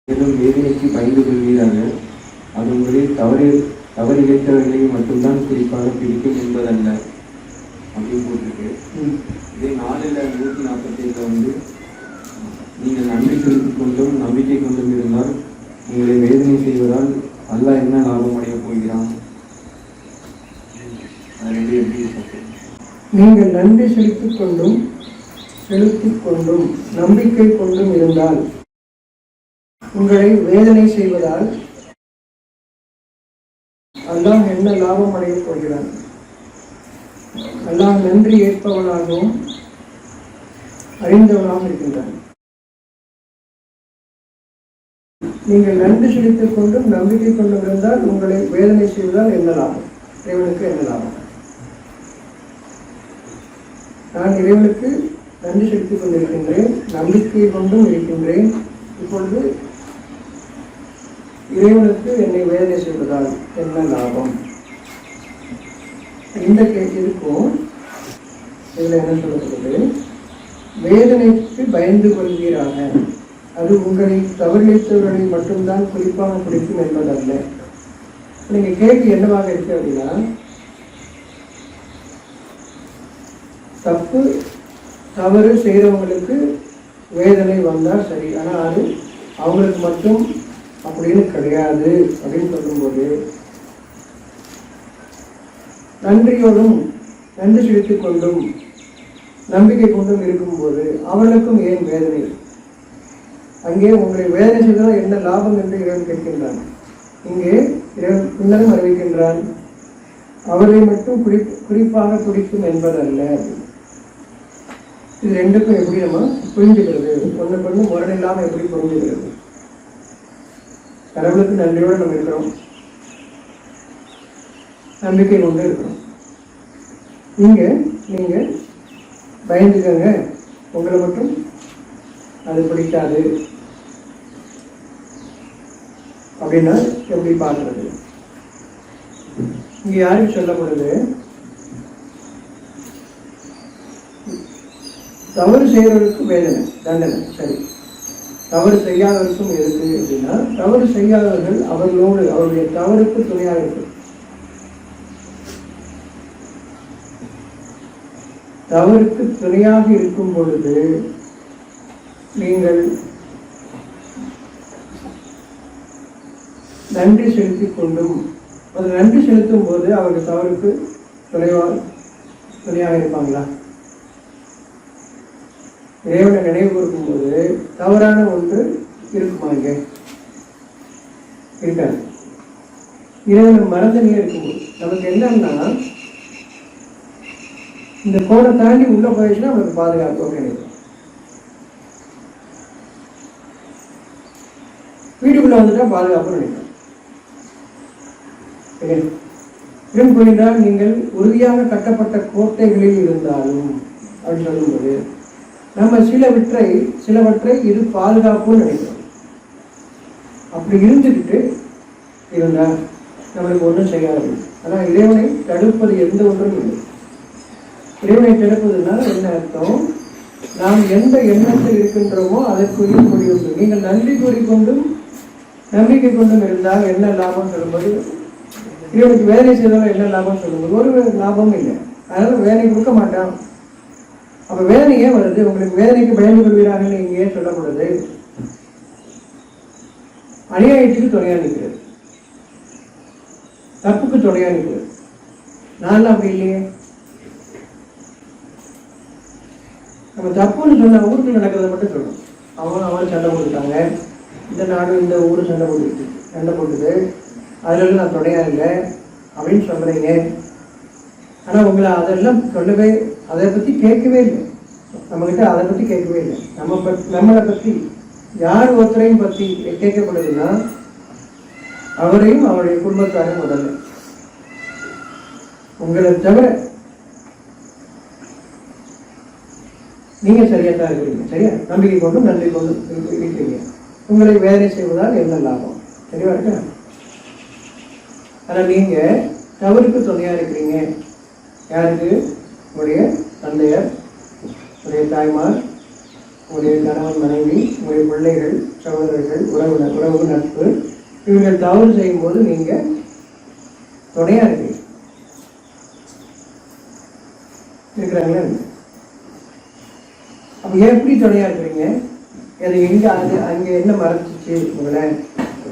மேலும் வேதனைக்கு பயந்து கொள்வீராக. அது உங்களில் தவறிழைத்தவர்களை மட்டும்தான் குறிப்பாக பிடிக்கும் என்பதல்ல அப்படின்னு போட்டிருக்கு. இதே 4:147 நீங்கள் நன்றி செலுத்திக் கொண்டும் நம்பிக்கை கொண்டும் இருந்தால் உங்களை வேதனை செய்வதால் அல்லாஹ் என்ன லாபம் அடைய போகிறான்? நீங்கள் நன்றி செலுத்திக் கொண்டும் நம்பிக்கை கொண்டும் இருந்தால் உங்களை வேதனை செய்வதால் அல்லாஹ் என்ன லாபம் அடையப் போகிறான்? அல்லாஹ் நன்றி ஏற்பவனாகவும் அறிந்தவனாகவும் இருக்கின்றான். நீங்கள் நன்றி செலுத்திக் கொண்டும் நம்பிக்கை கொண்டும் இருந்தால் உங்களை வேதனை செய்வதால் என்ன லாபம்? இறைவனுக்கு என்ன லாபம்? நான் இறைவனுக்கு நன்றி செலுத்திக் கொண்டிருக்கின்றேன், நம்பிக்கை கொண்டும் இருக்கின்றேன். இப்பொழுது இறைவனுக்கு என்னை வேதனை செய்வதால் என்ன லாபம்? இந்த கேள்விக்கும் இதில் என்ன சொல்லப்படுது? வேதனைக்கு பயந்து கொள்வீராக. அது உங்களை தவறிழைத்தவர்களை மட்டும்தான் குறிப்பாக பிடிக்கும் என்பதல்ல. நீங்க கேள்வி என்னவாக இருக்கு அப்படின்னா, தவறு செய்கிறவங்களுக்கு வேதனை வந்தால் சரி, ஆனால் அது அவங்களுக்கு மட்டும் அப்படின்னு கிடையாது அப்படின்னு சொல்லும்போது, நன்றியோடும் நன்றி செலுத்திக் கொண்டும் நம்பிக்கை கொண்டும் இருக்கும்போது அவர்களுக்கும் ஏன் வேதனை? அங்கே உங்களை வேதனை செய்தால் என்ன லாபம் என்று இறைவன் கேட்கின்றான். இங்கே இறைவன் பின்னரும் அறிவிக்கின்றான், அவரை மட்டும் குறிப்பாக பிடிக்கும் என்பதல்ல. இது ரெண்டுக்கும் எப்படி நம்ம புரிஞ்சுக்கிறது? ஒன்று முரணில்லாமல் எப்படி புரிஞ்சுக்கிறது? கடவுளுக்கு நன்றியோடு நம்ம இருக்கிறோம், நம்பிக்கை கொண்டு இருக்கிறோம். இங்க நீங்க பயந்துக்கங்க, உங்களை மட்டும் அது பிடிக்காது அப்படின்னா எப்படி பார்க்கறது? இங்க யாருக்கு சொல்லப்படுது? தவறு செய்யறவருக்கு வேதனை, தண்டனை. சரி, தவறு செய்யாதவருக்கும் எதுக்கு அப்படின்னா, தவறு செய்யாதவர்கள் அவர்களோடு அவருடைய தவறுக்கு துணையாக இருக்கு. தவறுக்கு துணையாக இருக்கும் பொழுது நீங்கள் நன்றி செலுத்திக் கொண்டும், அது நன்றி செலுத்தும் போது அவர்கள் தவறுக்கு துணையாக இருப்பாங்களா? இறைவனை நினைவு கொடுக்கும் போது தவறான ஒன்று இருக்குமா? இங்க இருக்காது. இறைவனை மறந்தனே இருக்கும்போது நமக்கு என்னன்னா, இந்த கோடை தாண்டி உள்ள போயிடுச்சுன்னா நமக்கு பாதுகாப்பு கிடையாது. வீட்டுக்குள்ள வந்துட்டா பாதுகாப்பு நினைக்கிறோம். போயிருந்தால் நீங்கள் உறுதியாக கட்டப்பட்ட கோட்டைகளில் இருந்தாலும் அப்படின்னு சொல்லும்போது நம்ம சிலவற்றை இது பாதுகாப்புன்னு நினைக்கிறோம். அப்படி இருந்துக்கிட்டு இருந்தா நம்மளுக்கு ஒன்றும் செய்யாது. ஆனால் இறைவனை தடுப்பது எந்த ஒன்றும் இல்லை. இறைவனை தடுப்பதுனால என்ன அர்த்தம்? நாம் எந்த எண்ணத்தில் இருக்கின்றோமோ அதற்குரிய முடிவு. நீங்கள் நன்றி கூறிக்கொண்டும் நம்பிக்கை கொண்டும் இருந்தால் என்ன லாபம் சொல்லும்போது, இறைவனுக்கு வேலை செய்தாலும் என்ன லாபம் சொல்லும்போது ஒரு லாபமும் இல்லை. அதனால வேலை கொடுக்க மாட்டான். அப்ப வேதனை ஏன் வருது? உங்களுக்கு வேதனைக்கு பயந்து கொள்வீராக இங்கே சொல்லப்படுது. அநியாயத்துக்கு துணையா நிற்கிறது, தப்புக்கு துணையா நிற்கிறது. நான் அப்படி இல்லையே. நம்ம தப்புன்னு சொன்ன ஊருக்கு நடக்கிறத மட்டும் சொல்லணும். அவன் சண்டை போட்டுட்டாங்க, இந்த நாடு இந்த ஊரு சண்டை போட்டுது, அதுல நான் துணையா இல்லை அப்படின்னு சொல்றீங்க. ஆனா உங்களை அதெல்லாம் சொல்லவே, அதை பத்தி கேட்கவே இல்லை. நம்ம கிட்ட அதை பத்தி கேட்கவே இல்லை. நம்மளை பத்தி யார் ஒருத்தரையும் பத்தி கேட்கப்படுதுன்னா அவரையும் அவருடைய குடும்பத்தாரையும் முதல்ல. உங்களை தவிர நீங்க சரியா தான் இருக்கிறீங்க. சரியா? நம்பிக்கை கொண்டும் நன்றி கொண்டும் இருக்கிறீங்க. உங்களை வேலை செய்வதால் என்ன லாபம்? தெளிவா இருக்கா? ஆனா நீங்க தவறுக்கு துணையா இருக்கிறீங்க. யாருக்கு? உங்களுடைய தந்தையர், உங்களுடைய தாய்மார், உங்களுடைய கணவன் மனைவி, உங்களுடைய பிள்ளைகள், சகோதரர்கள், உறவு நட்பு, இவர்கள் தவறு செய்யும் போது நீங்க துணையா இருக்கீங்க. இருக்கிறாங்களா? அப்ப எப்படி துணையா இருக்கிறீங்க? அது எங்க அங்க என்ன மறைச்சிச்சு உங்களை?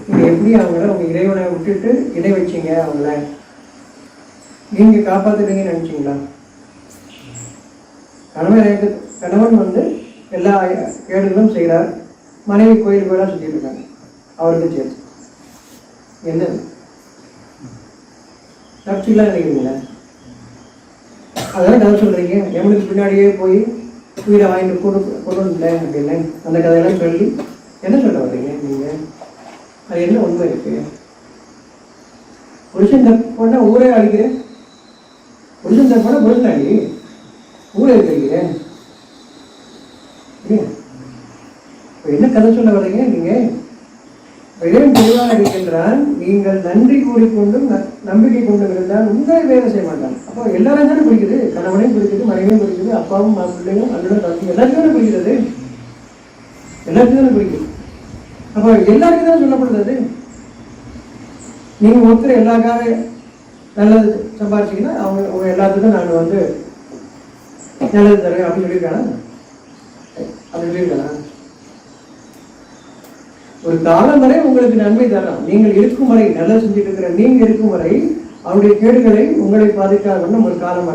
நீங்க எப்படி அவங்கள உங்க இறைவனை விட்டுட்டு இணை வச்சீங்க? அவங்கள நீங்க காப்பாத்துறீங்கன்னு நினைச்சீங்களா? கணவன் எல்லா கேடுகளும் செய்கிறார், மனைவி கோயில் கோயிலா சுத்திட்டு இருக்காங்க, அவருக்கு சேர்த்து என்ன தப்பிச்சுலாம் நினைக்கிறீங்களா? அதெல்லாம் கதை சொல்றீங்க. எவனுக்கு பின்னாடியே போய் வீடை வாங்கிட்டு கொண்டு இல்லை அப்படின்னு அந்த கதையெல்லாம் சொல்லி என்ன சொல்ல வர்றீங்க நீங்க? அது என்ன உண்மை இருக்கு? புருஷன் தப்பு பண்ணா ஊரே அழிக்கிறேன், புருஷன் தப்பு பண்ணா புருஷன் அழி ஊரே இருக்கிறீங்க. என்ன கதை சொல்ல வர்றீங்க நீங்க? இறைவன் தெளிவாக இருக்கின்றான், நீங்கள் நன்றி கூறிக்கொண்டும் நம்பிக்கை கொண்டும் இருந்தால் உங்களை வேலை செய்ய மாட்டாங்க. அப்போ எல்லாரும் தானே பிடிக்குது, கணவனையும் பிடிக்குது, மனைவியும் பிடிக்குது, அப்பாவும் பிள்ளையும் அண்ணனும் தம்பி எல்லாருக்கும் தானே பிடிக்கிறது, எல்லாருக்கும் தானே பிடிக்குது. அப்போ எல்லாருக்கும் தானே சொல்லப்படுறது. நீங்க ஒருத்தர் எல்லாருக்காக நல்லது சம்பாதிச்சிங்கன்னா அவங்க எல்லாத்துக்கும் நான் நல்லது தருவேன் அப்படின்னு சொல்லியிருக்கானா? அப்படி சொல்லியிருக்கானா? ஒரு காலம் வரை உங்களுக்கு நன்மை தரலாம். நீங்கள் இருக்கும் வரை, நல்லா செஞ்சுட்டு இருக்கிற நீங்க இருக்கும் வரை அவருடைய கேடுகளை உங்களை பாதிக்காத ஒரு காலம்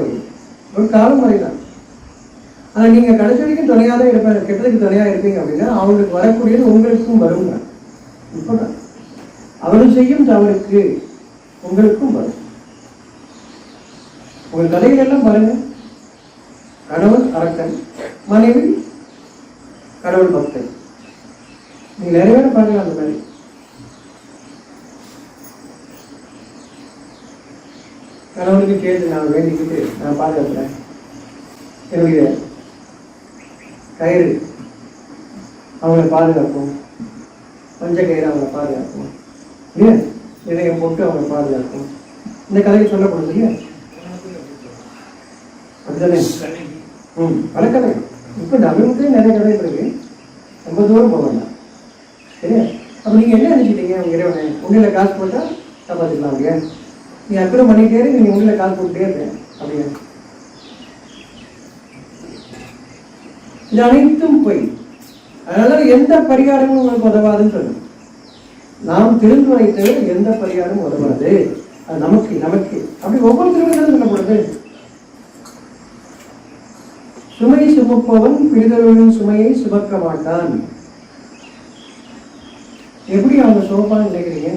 வரை தான். ஆனா நீங்க கடைசி வரைக்கும் துணையாதான் இருப்பாங்க, கெட்டதுக்கு துணையா இருப்பீங்க அப்படின்னா அவங்களுக்கு வரக்கூடியது உங்களுக்கும் வரும். இப்பதான் அவர்கள் செய்யும் தவறுக்கு உங்களுக்கும் வரும். உங்கள் கதைகள் எல்லாம் பாருங்க, கணவன் அரக்கன், மனைவி கடவுள் பக்தன். நீங்க நிறைய பேரை பார்க்கலாம் அந்த மாதிரி. கணவனுக்கு கேட்டு நான் வேண்டிக்கிட்டு நான் பாதுகாக்கிறேன், என்னுடைய கயிறு அவங்களை பாதுகாப்போம், பஞ்ச கயிறு அவங்களை பாதுகாப்போம், இல்லையா இதயம் போட்டு அவங்களை பாதுகாப்போம். இந்த கதையை சொல்லப்படுது இல்லையா? அப்படித்தானே? பல கதை. இப்போ தமிழ்லேயே நிறைய கதை இருக்கு, ரொம்ப தூரம் போக வேண்டாம். சரியா? அப்போ நீங்கள் என்ன நினைச்சிட்டீங்க? உங்கள் இறைவனை உண்டியில் காசு போட்டால் காப்பாற்றிக்கலாம் அப்படியா? நீ அற்புதம் பண்ணிட்டே நீங்கள் உண்டியில் காசு போட்டுட்டே இருக்க அப்படியா? இது அனைத்தும் போய் அதனால எந்த பரிகாரமும் உங்களுக்கு உதவாதுன்னு சொல்லுங்க. நாம் தெரிந்து வைத்தது எந்த பரிகாரமும் உதவாது, அது நமக்கு அப்படி ஒவ்வொருத்தருக்கும் சொல்லப்படுது. சுமை சுமப்பவன் பிரிதொருவனின் சுமையை சுமக்க மாட்டான். எப்படி அவங்க சுமப்பான்னு நினைக்கிறீங்க?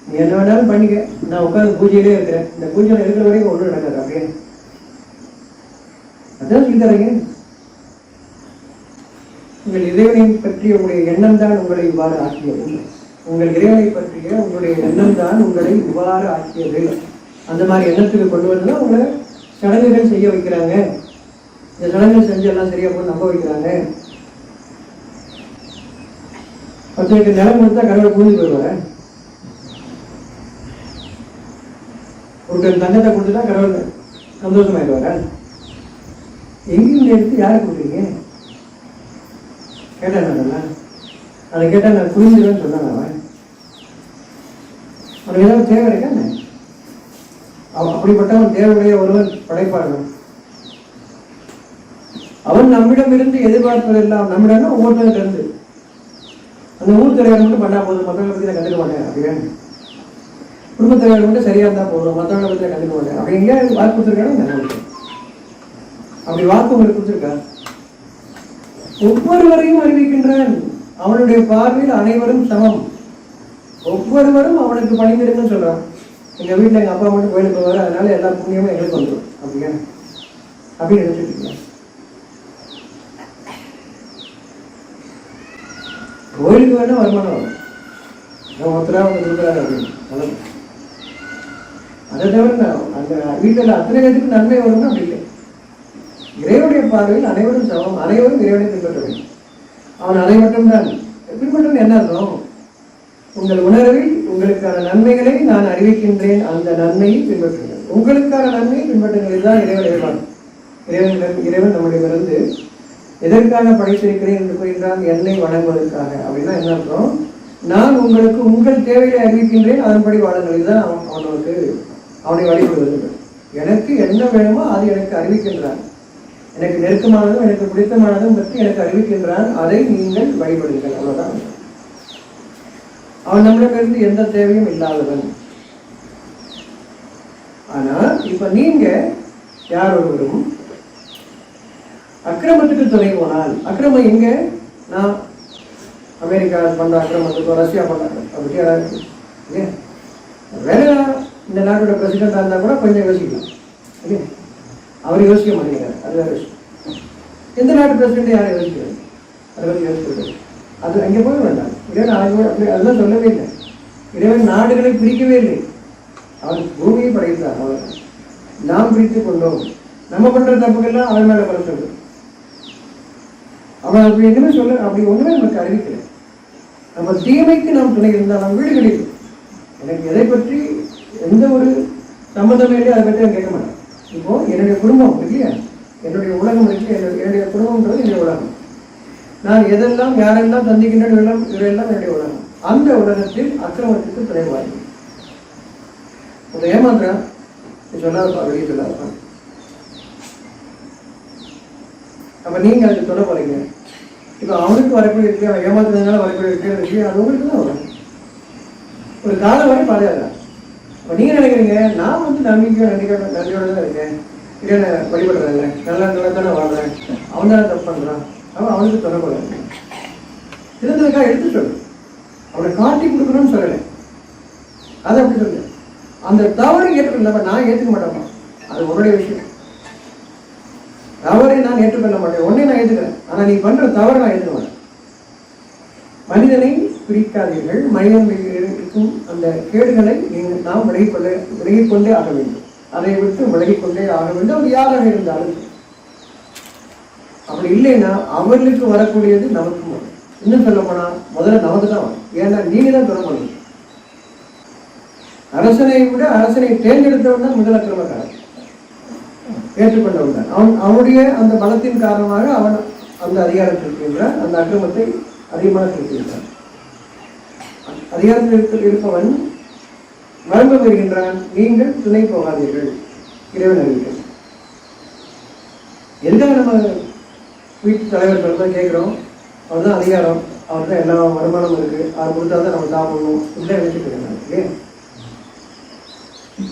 நீ என்ன வேணாலும் பண்ணிக்க, நான் உட்காந்து பூஜையிலே இருக்கிறேன், இந்த பூஜையில் இருக்கிற வரைக்கும் ஒன்றும் நடக்காது அப்படியே. அதான் சொல்லி தரீங்க. உங்கள் இறைவனை பற்றிய உங்களுடைய எண்ணம் தான் உங்களை இவ்வாறு ஆக்கியது. உங்கள் இறைவனை பற்றிய உங்களுடைய எண்ணம் தான் உங்களை இவ்வாறு ஆக்கியது. அந்த மாதிரி எண்ணத்துக்கு கொண்டு வந்து உங்களை சடங்குகள் செய்ய வைக்கிறாங்க. இந்த சடங்குகள் செஞ்சு எல்லாம் சரியா போய் நம்ப வைக்கிறாங்க. ஒருத்தருக்கு நிலம் கொடுத்தா கடவுளை பூஜை போயிடுவார். ஒருத்தர் தங்கத்தை கொடுத்துட்டா கடவுள் சந்தோஷமாயிடுவார். எங்கேயும் எடுத்து யாரை கொடுக்குறீங்க கேட்டேன். அதை கேட்டால் நான் புரிஞ்சுவேன்னு சொன்னேன். அவனுக்கு ஏதாவது தேவை இருக்கா? அப்படிப்பட்டவன் தேவையுடைய ஒருவன் படைப்பாளன். அவன் நம்மிடம் இருந்து எதிர்பார்ப்பதெல்லாம் நம்மிடம் ஒவ்வொருத்தருக்கு இருந்து அந்த ஊர் தலைவர் மட்டும் பண்ணா போதும், மற்றவங்களை பற்றி நான் கண்டுக்க மாட்டேன் அப்படியே. குடும்ப தலைவர் மட்டும் சரியா இருந்தா போதும், மற்றவங்களை பற்றி நான் கண்டுக்க மாட்டேன் அப்படி எங்கேயா வாக்கு கொடுத்துருக்காங்க? அப்படி வாக்கு உங்களுக்கு கொடுத்துருக்கா? ஒவ்வொருவரையும் அறிவிக்கின்றான். அவனுடைய பார்வையில் அனைவரும் சமம், ஒவ்வொருவரும் அவனுக்கு பணிந்திருக்குன்னு சொல்றான். எங்க வீட்டுல எங்க அப்பா மட்டும் கோயிலுக்கு போவாரு, அதனால எல்லா புண்ணியமும் எங்களுக்கு வந்துடும் அப்படியா? அப்படின்னு நினைச்சிட்டு கோயிலுக்கு வேணா வருமானம் வரும், ஒருத்தரா அவங்க கொடுக்குறாரு அப்படின்னு. அதை தவிர அந்த வீட்டில் அத்தனை பேருக்கு நன்மை வரும்னு அப்படி இல்லை. இறைவனுடைய பார்வையில் அனைவரும் சமம், அனைவரும் இறைவனை பின்பற்ற வேண்டும். அவன் அதை மட்டும்தான் பின்பற்ற. என்ன அர்த்தம்? உங்கள் உணர்வில் உங்களுக்கான நன்மைகளை நான் அறிவிக்கின்றேன், அந்த நன்மையை பின்பற்றுங்கள். உங்களுக்கான நன்மையை பின்பற்றுங்கள். இதுதான் இறைவன் எதிர்பார்க்கும். இறைவன் நம்முடைய இருந்து எதற்காக படைத்திருக்கிறேன் என்று கூறுகின்றான்? என்னை வணங்குவதற்காக. அப்படின்னா என்ன அர்த்தம்? நான் உங்களுக்கு உங்கள் தேவையை அறிவிக்கின்றேன், அதன்படி வாழுங்கள். இதுதான் அவனை வழிபடுவது. எனக்கு என்ன வேணுமோ அது எனக்கு அறிவிக்கின்றான். எனக்கு நெருக்கமானதும் எனக்கு பிடித்தமானதும் பற்றி எனக்கு அறிவிக்கின்றான். அதை நீங்கள் வழிபடுங்கள். அவ்வளவுதான். அவன் நம்மளிடமிருந்து எந்த தேவையும் இல்லாதவன். ஆனா இப்ப நீங்க யார் ஒருவரும் அக்கிரமத்துக்கு துணை போனால், அக்கிரமம் எங்க? நான் அமெரிக்கா பண்ற அக்கிரமத்துக்கோ ரஷ்யா பண்றாங்க அப்படி யாராவது வேற இந்த நாட்டோட பிரசிடண்டா இருந்தா கூட கொஞ்சம் யோசிக்கலாம். இல்லையா? அவர் யோசிக்க மாட்டேங்கிறார். அது வேற விஷயம். எந்த நாட்டு பிரசிடண்ட் யாரும் யோசிக்கிறது? அதை பற்றி யோசிக்கிறது அது அங்கே போக வேண்டாம். இறைவன் அப்படி அதெல்லாம் சொல்லவே இல்லை. இறைவன் நாடுகளை பிரிக்கவே இல்லை. அவர் பூமியை படைத்தார். அவர் நாம் பிரித்து கொண்டோம். நம்ம பண்ற தப்புக்கெல்லாம் அவர் மேல படுத்துறது. அவன் அப்படி எதுவுமே சொல்ல, அப்படி ஒண்ணுமே நமக்கு அறிவிக்கல. நம்ம தீமைக்கு நாம் துணை இருந்தால் நம்ம வீடு கிடைக்கும். எனக்கு எதை பற்றி எந்த ஒரு சம்மந்தமே இல்லையோ அதை பற்றி நான் கேட்க மாட்டேன். இப்போ என்னுடைய குடும்பம் இல்லையா, என்னுடைய உலகம் இருக்கு. என்னுடைய குடும்பம்ன்றது என்னுடைய உலகம். நான் எதெல்லாம் யாரெல்லாம் சந்திக்கின்றேன் இவரெல்லாம் என்னுடைய உலகம். அந்த உலகத்தில் அக்கிரமத்துக்கு துணைவாய். உங்க ஏமாத்துறான், சொல்லாதப்பா, வெளியே சொல்லாதப்பா. அப்ப நீங்க அதுக்கு சொல்ல போறீங்க. இப்ப அவனுக்கு வரக்கூடிய இருக்கு, அவன் ஏமாத்துறதுனால வரக்கூடிய இருக்கு, அது உங்களுக்கு தான் வரும். ஒரு காலம் வரை பாதுகாக்கலாம். அப்ப நீங்க நினைக்கிறீங்க, நான் நன்றியோட தான் இருக்கேன், இல்லை வழிபடுறேன்ல, நல்லா தானே வாழ்றேன், அவன் தானே தப்பு பண்றான், அவன் அவனுக்கு சொல்ல போறாங்க. திருந்ததுக்காக எடுத்து சொல்லு, அவனை காட்டி கொடுக்கணும்னு சொல்லலை. அதை அப்படி சொல்லு. அந்த தவறை ஏற்றுக்கொள்ள நான் ஏற்றுக்க மாட்டேன். அது உன்னுடைய விஷயம். தவறை நான் ஏற்றுக்கொள்ள மாட்டேன். உன்னை நான் ஏற்றுக்கிறேன். ஆனா நீ பண்ற தவறை நான் ஏற்றுக்க மாட்டேன். மனிதனை பிரிக்காதீர்கள். மனிதன் இருக்கும் அந்த கேடுகளை நாம் விலகிக்கொண்டே ஆக வேண்டும். அதை விட்டு விலகிக்கொண்டே ஆக வேண்டும். அது யாராக இருந்தாலும். அப்படி இல்லைன்னா அவர்களுக்கு வரக்கூடியது நமக்கு வரும். இன்னும் சொல்ல போனா முதல்ல நமக்கு தான் வரும். ஏன்னா நீங்க தான் சொல்ல முடியும். அரசனை விட அரசனை தேர்ந்தெடுத்தவன் தான் முதல் அக்கிரமக்காரன், ஏற்றுக்கொண்டவன் தான். அவனுடைய அந்த பலத்தின் காரணமாக அவன் அந்த அதிகாரத்தில் இருக்கின்றான். அந்த அக்கிரமத்தை அதிகமாக செலுத்துகின்றான். அதிகாரத்தில் இருப்பவன் வரம்பு பெறுகின்றான். நீங்கள் துணை போகாதீர்கள். இறைவன் அறிவிக்கிறான். எதுக்காக நம்ம வீட்டு தலைவர் தான் கேட்கிறோம்? அவர் தான் அதிகாரம், அவர் தான் எல்லா வருமானமும் இருக்கு, அவர் கொடுத்தா தான் நம்ம சாப்பிடணும், இப்படிதான் நினைச்சிட்டு இருக்காங்க இல்லையா?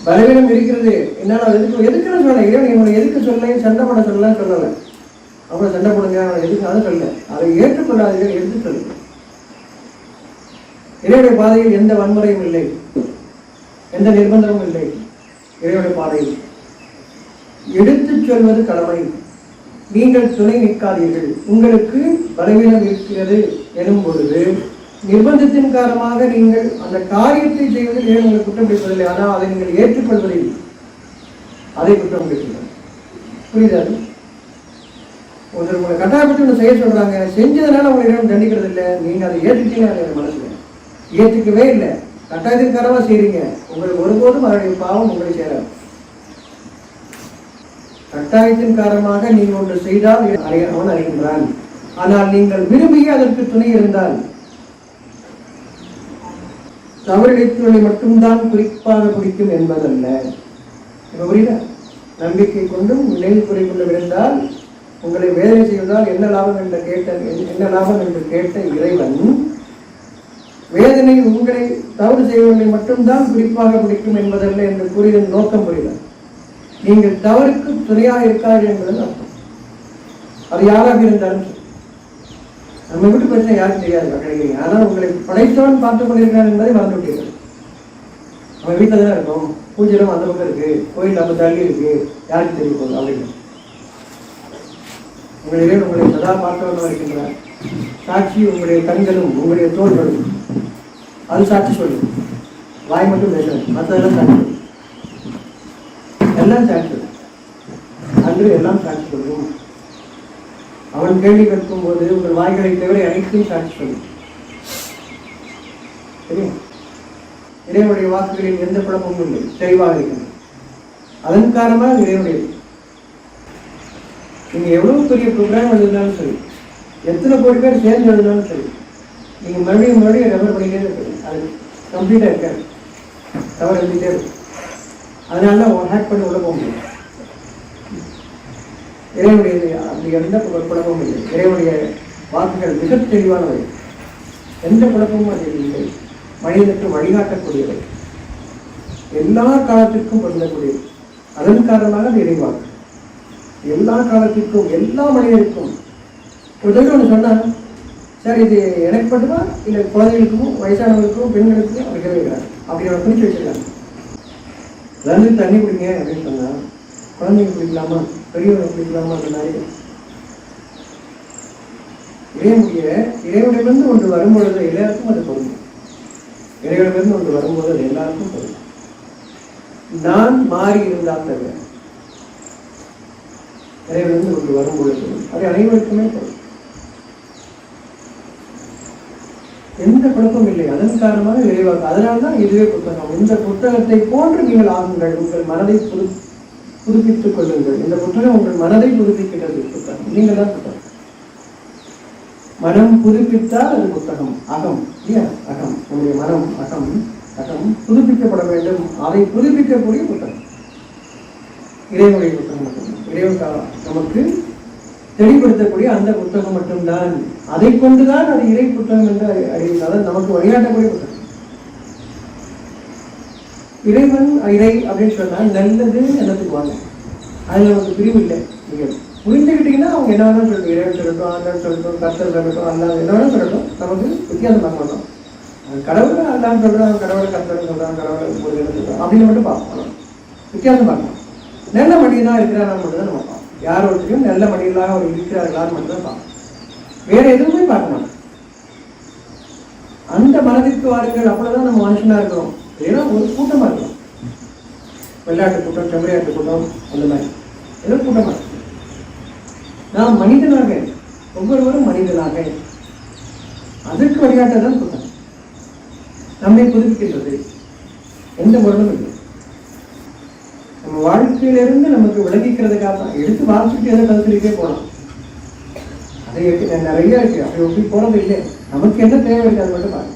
பலவீனம் இருக்கிறது. என்னால எதுக்குன்னு சொல்ல, இறைவன் இவனை எதுக்கு சொல்ல, சண்டை பண்ண சொல்லலை. அவனை சண்டை போடுங்க, அவனை எதுக்கு அதை சொல்ல. அதை ஏற்றுக்கொள்ளாதீர்கள், எடுத்து சொல்லுங்க. இறைவனுடைய பாதையில் எந்த வன்முறையும் இல்லை, எந்த நிர்பந்தமும் இல்லை. இறைவனுடைய பாதையில் எடுத்துச் சொல்வது கடமை. நீங்கள் துணை நிற்காதீர்கள். உங்களுக்கு பலவீனம் இருக்கிறது எனும் பொழுது நிர்பந்தத்தின் காரணமாக நீங்கள் அந்த காரியத்தை செய்வதில் ஏன் உங்களை குற்றம் பிடிப்பதில்லை, ஆனால் அதை நீங்கள் ஏற்றுக்கொள்வதில் அதை குற்றம் பிடிக்கிறார். புரியுதாது? ஒருத்தர் உங்களை கட்டாயப்பட்டு ஒன்று செய்ய சொல்றாங்க, செஞ்சதுனால உங்களை இடம் தண்டிக்கிறது இல்லை. நீங்க அதை ஏற்றுட்டீங்க, அதை மனசுல ஏற்றுக்கவே இல்லை, கட்டாயத்தின் காரணமா செய்றீங்க. உங்களுக்கு ஒருபோதும் அதனுடைய பாவம் உங்களை சேராது. கட்டாயத்தின் காரணமாக நீங்கள் ஒன்று செய்தால் அவன் அறிகின்றான். ஆனால் நீங்கள் விரும்பிய அதற்கு துணை இருந்தால், தவறிழைத்துகளை மட்டும்தான் குறிப்பாக பிடிக்கும் என்பதல்ல. புரியுதா? நம்பிக்கை கொண்டும் நினைவு குறை கொண்டு விழுந்தால் உங்களை வேதனை செய்வதால் என்ன லாபம் என்று கேட்ட இறைவன் வேதனை உங்களை தவறு செய்வதை மட்டும்தான் குறிப்பாக பிடிக்கும் என்பதல்ல என்று கூறியதன் நோக்கம் புரியுதா? நீங்கள் தவறுக்கு துணையாக இருக்காது என்பதன் அர்த்தம். அது யாராக இருந்தாலும் நம்ம வீட்டு பிரச்சனை யாருக்கு தெரியாது கிடைக்கிறீங்க. ஆனால் உங்களை படைத்தவன் பார்த்துக் கொண்டிருக்கிறான் என்பதை மறந்து விட்டீர்கள். நம்ம வீட்டில் தான் இருக்கோம், பூஜையிலும் அந்த பக்கம் இருக்கு, கோயில் நம்ம தள்ளி இருக்கு, யாருக்கு தெரிய போகுது அப்படின்னு. உங்களை சதா பார்த்தவன் இருக்கின்றார். சாட்சி உங்களுடைய கண்களும் உங்களுடைய தோள்களும், அது சாட்சி சொல்லும். வாய் மட்டும் பேசணும், மற்றதெல்லாம் சாட்சி சொல்லும். எல்லாம் சாட்சி சொல்லும். அன்று எல்லாம் சாட்சி சொல்லும். அவன் கேள்வி கேட்கும் போது உங்கள் வாய்களை தவிர அனைத்தையும் சாட்சி சொல்லும். சரியா? இறைவனுடைய வாக்குகளில் எந்த குழப்பமும் இல்லை, தெளிவாக இருக்கிறது. அதன் காரணமாக இறைவனுடைய நீங்க எவ்வளவு பெரிய ப்ரோக்ராம் எழுதினாலும் சரி, எத்தனை கோடி பேர் சேர்ந்து எழுதினாலும் சரி, நீங்க மறுபடியும் ரெஃபர் பண்ணிட்டே இருக்கு, அது கம்ப்ளீட்டா இருக்காது, தவறு எழுதிட்டே இருக்கும். அதனால ஹேக் பண்ணி உள்ள போக முடியும். இறைவனுடைய அப்படி எந்த குழப்பமும் இல்லை. இறைவனுடைய வாக்குகள் மிக தெளிவானவை, எந்த குழப்பமும் அதில் இல்லை. மனிதனுக்கு வழிகாட்டக்கூடியவை, எல்லா காலத்திற்கும் பொருந்தக்கூடியது. அதன் காரணமாக அது இறைவாக்கு எல்லா காலத்திற்கும் எல்லா மனிதருக்கும். ஒரு தடவை ஒன்று சொன்னா, சார் இது எனக்கு மட்டுமா இல்லை குழந்தைகளுக்கும் வயசானவர்களுக்கும் பெண்களுக்கும் அப்படி கேட்கிறாங்க. அப்படி அவனை பிடிச்சி வச்சிருக்காங்க. அதாவது தண்ணி குடிங்க அப்படின்னு சொன்னா, குழந்தைங்க குடிக்கலாமா, பெரியவங்க குடிக்கலாமா, அந்த மாதிரி இறைவனிடமிருந்து ஒன்று வரும்பொழுது எல்லாருக்கும் அது பொருந்தும். இறைவனிடமிருந்து ஒன்று வரும்போது அது எல்லாருக்கும் பொருந்தும். நான் மாறி இருந்தால் தவிர இறைவனிடமிருந்து ஒன்று வரும்பொழுது அது அனைவருக்குமே பொருந்தும். எந்த குழப்பம் இல்லை. அதன் காரணமாக இறைவாக்கு. அதனால்தான் இதுவே புத்தகம். இந்த புத்தகத்தை போன்று நீங்கள் ஆகுங்கள். உங்கள் மனதை புதுப்பித்துக் கொள்ளுங்கள். இந்த புத்தகம் உங்கள் மனதை புதுப்பிக்கிறது. புத்தகம் நீங்கள் தான் புத்தகம். மனம் புதுப்பித்தால் அது புத்தகம். அகம் இல்லையா? அகம், நம்முடைய மனம் அகம் புதுப்பிக்கப்பட வேண்டும். அதை புதுப்பிக்கக்கூடிய புத்தகம் இறைவனுடைய புத்தகம் மட்டும்தான். இறைவன் நமக்கு தெளிவுபடுத்தக்கூடிய அந்த புத்தகம் மட்டும்தான். அதை கொண்டுதான் அது இறை புத்தகம் என்று அறிவித்தால் நமக்கு வழிகாட்டக்கூடிய புத்தகம். இறைவன் இறை அப்படின்னு சொன்னால் நல்லது என்னத்துக்கு வாங்க, அது நமக்கு பிரிவு இல்லை. நீங்கள் புரிஞ்சுக்கிட்டீங்கன்னா அவங்க என்ன வேணாலும் சொல்லட்டும், இறைவன் சொல்லட்டும், ஆண்டவன் சொல்லட்டும், கர்த்தர் சொல்லட்டும், அல்லா என்ன வேணாலும் சொல்லட்டும், நமக்கு வித்தியாசம் பார்க்க மாட்டோம். கடவுளை அல்லான்னு சொல்றான், கடவுளை கர்த்தர்னு சொல்றான், கடவுளை முருகன் சொல்றான் அப்படின்னு மட்டும் பார்ப்போம். வித்தியாசம் பார்க்கணும். நல்ல மனிதனாக இருக்கிறாரான்னு மட்டும் தான் நம்ம பார்ப்போம். யார் ஒருத்தரையும் நல்ல மனிதர்களாக அவர் இருக்கிறார்களான்னு மட்டும் தான் பார்ப்போம். வேற எதுவுமே பார்க்க மாட்டோம். அந்த மனதிற்கு வாருங்கள். அப்படிதான் நம்ம மனுஷனா இருக்கிறோம். ஏன்னா ஒரு கூட்டமா இருக்கலாம், வெள்ளாட்டு கூட்டம், செம்மறியாட்டு கூட்டம், அந்த மாதிரி ஏதோ கூட்டமா இருக்கு. நாம் மனிதனாக, ஒவ்வொருவரும் மனிதனாக, அதற்கு வழிகாட்டதான் கூட்டம். நம்மை புதுப்பிக்கின்றது. எந்த முரணும் இல்லை. நம்ம வாழ்க்கையிலிருந்து நமக்கு விளங்கிக்கிறதுக்காக தான். எடுத்து வாசிச்சுட்டு எதை கருத்துலிட்டே போகலாம். அதை நிறைய இருக்கு. அப்படி ஒப்பி போறது இல்லை. நமக்கு என்ன தேவை இருக்கு அது மட்டும் பாருங்க.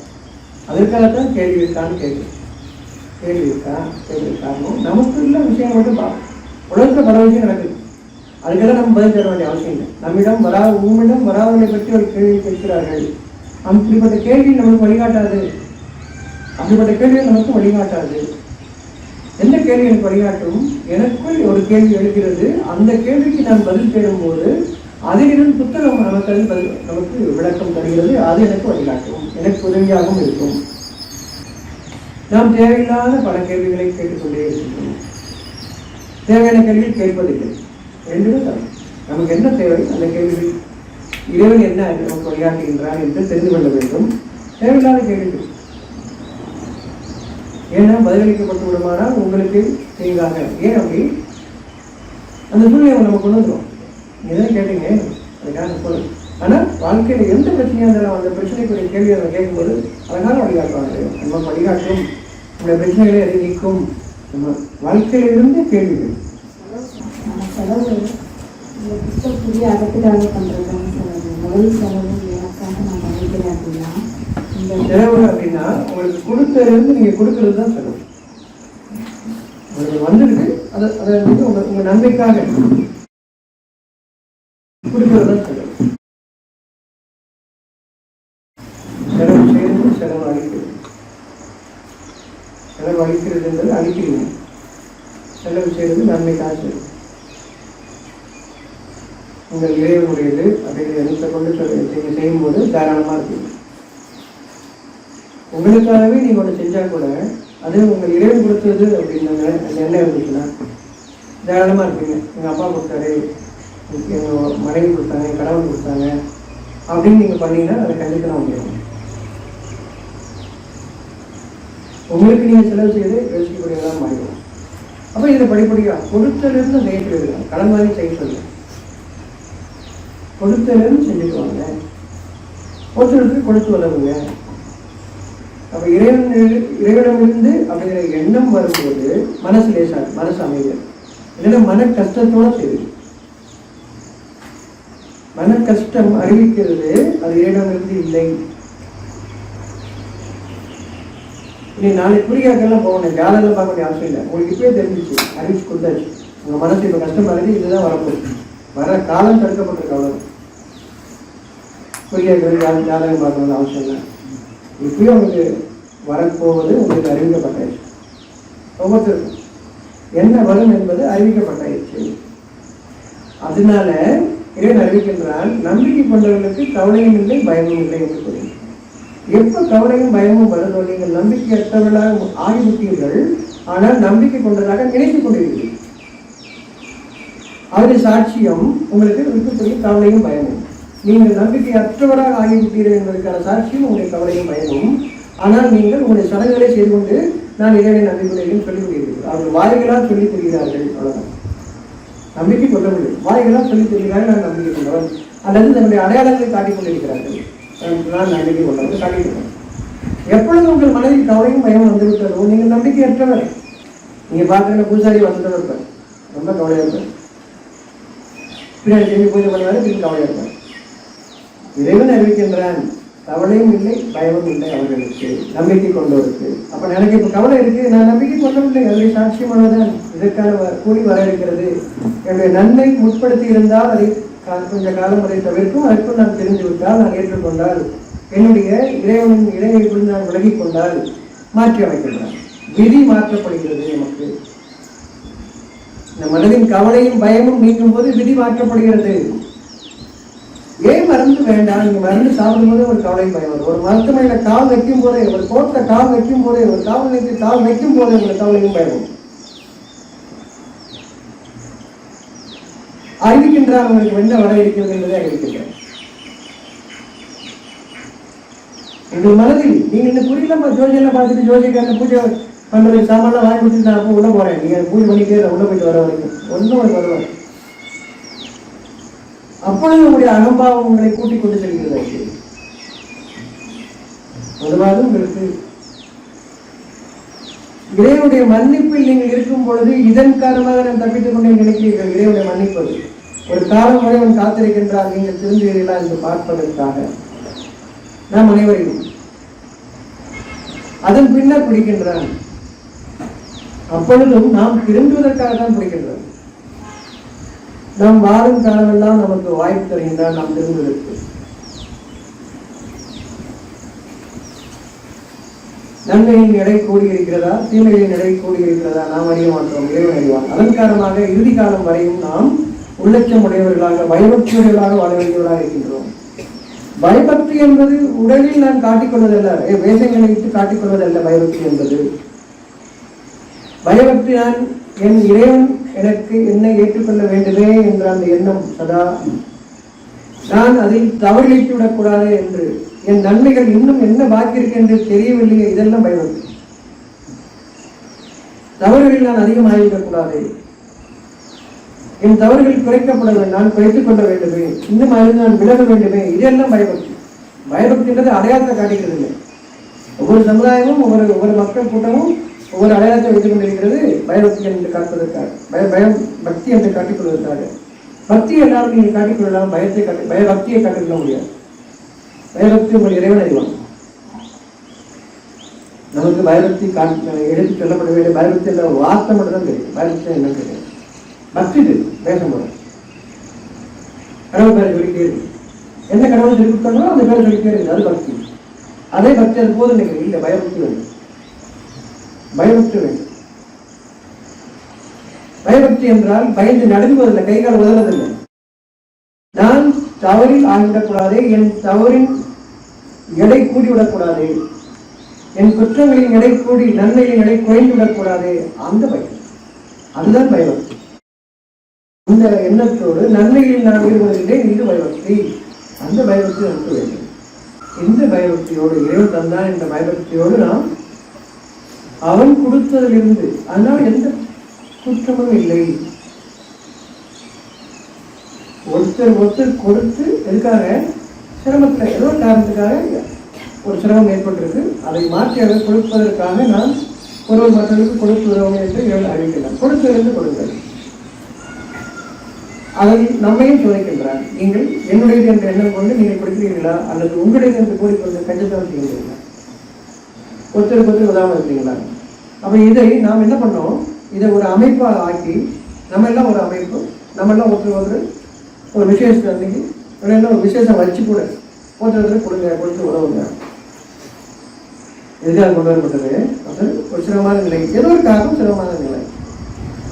அதற்காகத்தான் கேள்வி இருக்கான்னு கேள்வி இருக்கா, கேள்வி காரணம் நமக்கு உள்ள விஷயம் மட்டும் பார்க்கணும். உலகத்துல பல விஷயம் நடக்குது. அதுக்கெல்லாம் நம்ம பதில் தர வேண்டிய அவசியம் இல்லை. நம்மிடம் உம்மிடம் வராதவர்களை பற்றி ஒரு கேள்வி கேட்கிறார்கள். அப்படிப்பட்ட கேள்வி நமக்கு வழிகாட்டாது. அப்படிப்பட்ட கேள்விகள் நமக்கு வழிகாட்டாது. எந்த கேள்வி எனக்கு வழிகாட்டும்? எனக்குள் ஒரு கேள்வி எழுகிறது. அந்த கேள்விக்கு நான் பதில் தேடும்போது அதிலிருந்து புத்தகம் நமக்கு விளக்கம் தருகிறது. அது எனக்கு வழிகாட்டும், எனக்கு உதவியாகவும் இருக்கும். நாம் தேவையில்லாத பல கேள்விகளை கேட்டுக்கொண்டே இருக்கின்றோம். தேவையான கேள்வி கேட்பதில்லை. ரெண்டுமே தரும். நமக்கு என்ன தேவை அந்த கேள்விகள், இறைவன் என்ன நமக்கு வழிகாட்டுகின்றார் என்று தெரிந்து கொள்ள வேண்டும். தேவையில்லாத கேள்விகள். ஏன்னா பதிலளிக்கப்பட்டு விடுமானால் உங்களுக்கு தீங்காக. ஏன் அப்படி? அந்த சூழ்நிலை நம்ம கொண்டு வந்துடும். நீதான் கேட்டீங்க, அதுக்காக சொல்லு. ஆனால் வாழ்க்கையில எந்த பிரச்சனையாக இருந்தாலும் அந்த பிரச்சனைக்குரிய கேள்வி அதை கேட்கும்போது அதனால வழிகாட்டுவாங்க. நம்ம வழிகாட்டும், நம்முடைய பிரச்சனைகளை அதை நீக்கும். நம்ம வாழ்க்கையிலிருந்து கேள்விகள். புதிய அகத்துக்காக பண்றதுன்னு சொல்லுங்க. முதல் செலவு எனக்காக நான் நினைக்கிறேன் அப்படின்னா, இந்த செலவு அப்படின்னா உங்களுக்கு கொடுத்ததுலேருந்து நீங்க கொடுக்கறது தான் செலவு. உங்களுக்கு வந்துருக்கு, அதை வந்து உங்க நன்மைக்காக கொடுக்கறது தான் செலவு. செலவு செய்யறது, செலவு அழிக்கிறது. செலவு அழிக்கிறது என்பது அழிக்கிறீங்க. செலவு செய்யறது நன்மைக்காக செய்யும். உங்கள் இறைவனுடையது அப்படின்னு எண்ணத்தை கொண்டு நீங்கள் செய்யும்போது தாராளமாக இருக்கீங்க. உங்களுக்காகவே நீங்கள் ஒன்று செஞ்சால் கூட அது உங்கள் இறைவன் கொடுத்தது அப்படின்னு என்ன இருந்துச்சுன்னா தாராளமாக இருப்பீங்க. எங்கள் அப்பா கொடுத்தாரு, எங்கள் மனைவி கொடுத்தாங்க, என் கணவன் கொடுத்தாங்க அப்படின்னு நீங்கள் பண்ணீங்கன்னா அதை கண்டிப்பாக முடியும். உங்களுக்கு நீங்கள் செலவு செய்து யோசிக்கக்கூடியதான் மாறிடும். அப்போ இதை படிப்படியாக கொடுத்தலிருந்து செய்யப்படுகிறாங்க. கடன் மாதிரி செய்ய சொல்லுங்கள். கொடுத்தலிருந்து செஞ்சுக்குவாங்க. ஒருத்தருக்கு கொடுத்து உதவுங்க. அப்ப இறைவனிடமிருந்து அப்படிங்கிற எண்ணம் வரும்போது மனசு லேசாது, மனசு அமைதியாது. இல்லைன்னா மன கஷ்டத்தோட செய்யுது. மன கஷ்டம் அறிவிக்கிறது அது இறைவனிலிருந்து இல்லை. நீ நாளைக்கு குறியாக்கெல்லாம் போகணும், ஜாதகம் பார்க்க வேண்டிய அவசியம் இல்லை. உங்களுக்கு இப்பயே தெரிஞ்சிச்சு, அறிவிச்சு கொடுத்தாச்சு. உங்க மனசு இப்ப கஷ்டமா இருக்கு, இதுதான் வரப்போகுது, வர காலம் தடுக்கப்பட்டிருக்கு. அவ்வளவு குறியாக்கள் ஜாதகம் பார்க்கணும்னு அவசியம் இல்லை. இப்பயும் உங்களுக்கு வரப்போவது உங்களுக்கு அறிவிக்கப்பட்டாச்சு. ஒவ்வொருத்தருக்கும் என்ன வரும் என்பது அறிவிக்கப்பட்டாயிடுச்சு. அதனால இறைவன் அறிவிக்கின்றால் நம்பிக்கை கொண்டவர்களுக்கு கவலையும் இல்லை பயமும் இல்லை என்று கூறுகிறார். எப்ப கவலையும் பயமும் வருதோ நீங்கள் நம்பிக்கையற்றவர்களாக ஆகிவிட்டீர்கள், ஆனால் நம்பிக்கை கொண்டதாக நினைத்துக் கொண்டிருக்கிறீர்கள். அவருடைய சாட்சியம் உங்களுக்கு இருக்கக்கூடிய கவலையும் பயமும். நீங்கள் நம்பிக்கையற்றவராக ஆகிவிட்டீர்கள் என்பதற்கான சாட்சியம் உங்களுடைய கவலையும் பயமும். ஆனால் நீங்கள் உங்களுடைய சடங்குகளை செய்து கொண்டு நான் இறைவனை நம்பிக்கொண்டேன் சொல்லிக் கொண்டிருக்கிறீர்கள். அவர்கள் வாய்களால் சொல்லித் தருகிறார்கள், அவ்வளவுதான். நம்பிக்கை கொள்ளவில்லை, வாய்களால் சொல்லித் தருகிறார்கள் நான் நம்பிக்கை கொண்டவன், அல்லது தன்னுடைய அடையாளங்களை காட்டிக் கொண்டிருக்கிறார்கள், நான் நம்பிக்கை கொண்டவர்கள் காட்டியிருக்கிறேன். எப்பொழுது உங்கள் மனதில் கவலையும் பயமும் வந்துவிட்டதோ நீங்கள் நம்பிக்கையற்றவர். நீங்க பார்க்குற பூசாரி வந்துட்டு இருப்பார், ரொம்ப கவலையா இருப்பார். பின்னாடி திரும்பி பூஜை பண்ணுவாரு, திரும்பி கவலையா இருப்பார். இறைவன் அறிவிக்கின்றான் கவலையும் இல்லை பயமும் இல்லை அவர்களுக்கு, நம்பிக்கை கொண்டவருக்கு. அப்ப எனக்கு இப்ப கவலை இருக்கு, நான் நம்பிக்கை கொள்ளவில்லை, அதை சாட்சியமானதான். இதற்கான கூலி வர இருக்கிறது. என்னுடைய நன்மை முற்படுத்தி இருந்தால் அதை கொஞ்ச காலம் அதை தவிர்க்கும். அதற்கும் நான் தெரிந்து விட்டால், நான் ஏற்றுக்கொண்டால், என்னுடைய இறைவனின் இறைவனுக்குள் நான் விலகிக் கொண்டால் மாற்றி அமைக்கின்றான். விதி மாற்றப்படுகிறது. நமக்கு இந்த மனதின் கவலையும் பயமும் நீக்கும் போது விதி மாற்றப்படுகிறது. ஏன் மருந்து வேண்டாம்? நீங்க மருந்து சாப்பிடும் போது ஒரு கவலை பயம் வரும். ஒரு மருத்துவமனையில கால் வைக்கும் போதே, ஒரு கோட்டை கால் வைக்கும் போதே, ஒரு காவல் நிலையத்தில் கால் வைக்கும் போதே உங்களுக்கு கவலையும் பயம் அறிவிக்கின்றார். உங்களுக்கு என்ன வர இருக்கிறது என்பதை அறிவிக்கின்றார். உங்கள் மனதில் நீங்க இந்த புரியலமா ஜோதியெல்லாம் பார்த்துட்டு ஜோதிக்கான பூஜை பண்றது சாமான்லாம் வாங்கி கொடுத்துட்டு நான் அப்போ உள்ள போறேன், நீங்க பூஜை பண்ணிட்டே உள்ள போயிட்டு வர வரைக்கும் ஒன்றும் வருவார். அப்பொழுது உங்களுடைய அகம்பாவம் உங்களை கூட்டிக் கொண்டு செல்கிறது. அதுவாக உங்களுக்கு இறைவனுடைய மன்னிப்பில் நீங்கள் இருக்கும் பொழுது இதன் காரணமாக நான் தப்பித்துக் கொண்டே நினைக்கிறீர்கள். இறைவனுடைய மன்னிப்பது ஒரு காலம் வரை அவன் காத்திருக்கின்றார், நீங்கள் திருந்துவீர்களா என்று பார்ப்பதற்காக. நாம் அனைவரையும் அதன் பின்னர் பிடிக்கின்றான். அப்பொழுதும் நாம் திருந்துவதற்காக தான் பிடிக்கின்றான். நாம் வாழும் காலமெல்லாம் நமக்கு வாய்ப்பு தருகின்றான் நாம் திரும்புவதற்கு. நன்மையின் எடை கூடியிருக்கிறதா தீமையின் எடை கூடியிருக்கிறதா நாம் அறிய மாட்டோம், இறைவன் அறிவான். அதன் காரணமாக இறுதி காலம் வரையும் நாம் உள்ளட்சம் உடையவர்களாக பயபக்தியுடையவர்களாக வாழ வேண்டியவர்களாக இருக்கின்றோம். பயபக்தி என்பது உடலில் நான் காட்டிக்கொள்வதல்ல, வேஷங்களை விட்டு காட்டிக்கொள்வதல்ல. பயபக்தி என்பது பயபக்தி நான் என் இறைவன் எனக்கு என்னை ஏற்றுக்கொள்ள வேண்டுமே என்ற அந்த எண்ணம் சதா, நான் அதில் தவறிழைத்து விடக்கூடாது என்று, என் நன்மைகள் இன்னும் என்ன பாக்கி இருக்கு என்று தெரியவில்லையே, இதெல்லாம் பயபக்தி. தவறுகளில் நான் அதிகமாகிவிடக்கூடாது, என் தவறுகள் குறைக்கப்பட வேண்டும், நான் குறைத்துக் கொள்ள வேண்டுமே, இன்னும் அதில் நான் விலக வேண்டுமே, இதெல்லாம் பயபக்தி. பயபக்தின்றது அடையாளத்தை காட்டுகிறது இல்லை. ஒவ்வொரு சமுதாயமும் ஒவ்வொரு மக்கள் கூட்டமும் ஒவ்வொரு அடையாளத்தை வைத்துக் கொண்டிருக்கிறது பயபக்தி என்று காட்டுவதற்காக, பயம் பக்தி என்று காட்டிக்கொள்வதற்காக. பக்தி எல்லாரும் நீங்கள் காட்டிக்கொள்ளலாம், பயபக்தியை காட்டிக்கொள்ள முடியாது. பயபக்தி உங்கள் இறைவன் அறிவான். நமக்கு பயபக்தி எடுத்து சொல்லப்பட வேண்டிய பயபக்தி என்ற வார்த்தை மட்டும் தான் தெரியும். பயபக்தி என்ன தெரியும்? பக்தி தெரியும், பேச முடியும். கடவுள் பேரை சொல்லிட்டே இருக்கு, என்ன கடவுள் சொல்லி கொடுத்தாங்களோ அந்த பேரை சொல்லிட்டே இருக்கு, அது பக்தி. அதே பக்தி அது போதும் நினைக்கிறேன். இல்லை, பயபக்தி வேண்டும், பயபக்தி வேண்டும். பயபக்தி என்றால் பயந்து நடுங்குவதில்லை, கைகால் உதவுவதில்லை. நான் தவறில் ஆகிவிடக்கூடாது, என் தவறின் எடை கூடிவிடக்கூடாது, என் குற்றங்களின் எடை கூடி நன்மைகளின் எடை குறைந்து விடக்கூடாது, அந்த பயம். அதுதான் பயபக்தி. இந்த எண்ணத்தோடு நன்மைகளில் நான் ஈடுபடுகின்றேன், இது பயபக்தி. அந்த பயபக்தி நமக்கு வேண்டும். இந்த பயபக்தியோடு இறைவன் தந்தான் என்ற பயபக்தியோடு நாம் அவன் கொடுத்ததிலிருந்து, அதனால் எந்த குற்றமும் இல்லை. ஒருத்தர் கொடுத்து எதுக்காக? சிரமத்தில் ஏதோ காரணத்துக்காக ஒரு சிரமம் ஏற்பட்டிருக்கு, அதை மாற்றி அதை கொடுப்பதற்காக நான் ஒருவர் மற்றவர்களுக்கு கொடுத்து உதவும் என்று அறிவிக்கலாம். கொடுத்ததிலிருந்து கொடுங்கள். அதன் நம்மையும் சோதிக்கின்றார். நீங்கள் என்னுடையது என்ற எண்ணம் கொண்டு நீங்கள் கொடுக்கிறீர்களா அல்லது உங்களுடையது என்று கூறிக்கொண்டு கஞ்சத்தனம் செய்கிறீர்களா? ஒருத்தருக்கு உதாரணம் இருக்கீங்களா? அப்ப இதை நாம் என்ன பண்ணோம், இதை ஒரு அமைப்பாக ஆக்கி நம்ம எல்லாம் ஒரு அமைப்பு, நம்ம எல்லாம் ஒருத்தர் ஒரு விசேஷம் அன்னைக்கு ஒரு விசேஷம் வச்சு கூட ஒருத்தர் கொடுத்து உதவுங்க. எதுக்காக கொண்டு வரப்பட்டது? அது ஒரு சிரமமான நிலை, ஏதோ ஒரு காரணம் சிரமமான நிலை.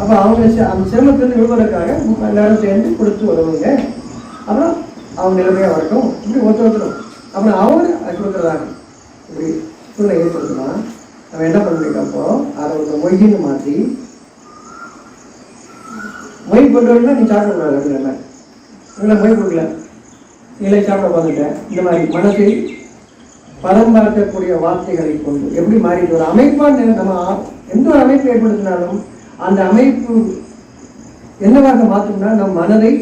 அப்போ அவங்க அந்த சிரமத்திலிருந்து விடுவதற்காக எல்லாரும் சேர்ந்து கொடுத்து உதவுங்க. அப்புறம் அவங்க நிலைமையாக வரட்டும், இப்படி ஒருத்தரும் அப்புறம் அவங்க அது கொடுக்குறதாங்க. இப்படி சூழ்நிலை ஏற்படுத்தலாம். நம்ம என்ன பண்ணிருக்கப்போ அதை ஒரு மொய்ன்னு மாற்றி மொய் கொண்டு வரலாம். நீ சாப்பிடக்கூடாது அப்படின்னா இல்லை மொய் கொடுக்கல, இல்லை சாப்பிட பார்த்துட்டேன். இந்த மாதிரி மனசை பதம் பார்க்கக்கூடிய வார்த்தைகளை கொண்டு எப்படி மாறிட்டு ஒரு அமைப்பான நம்ம எந்த ஒரு அமைப்பு ஏற்படுத்தினாலும் அந்த அமைப்பு என்னவாக மாற்றோம்னா நம் மனதை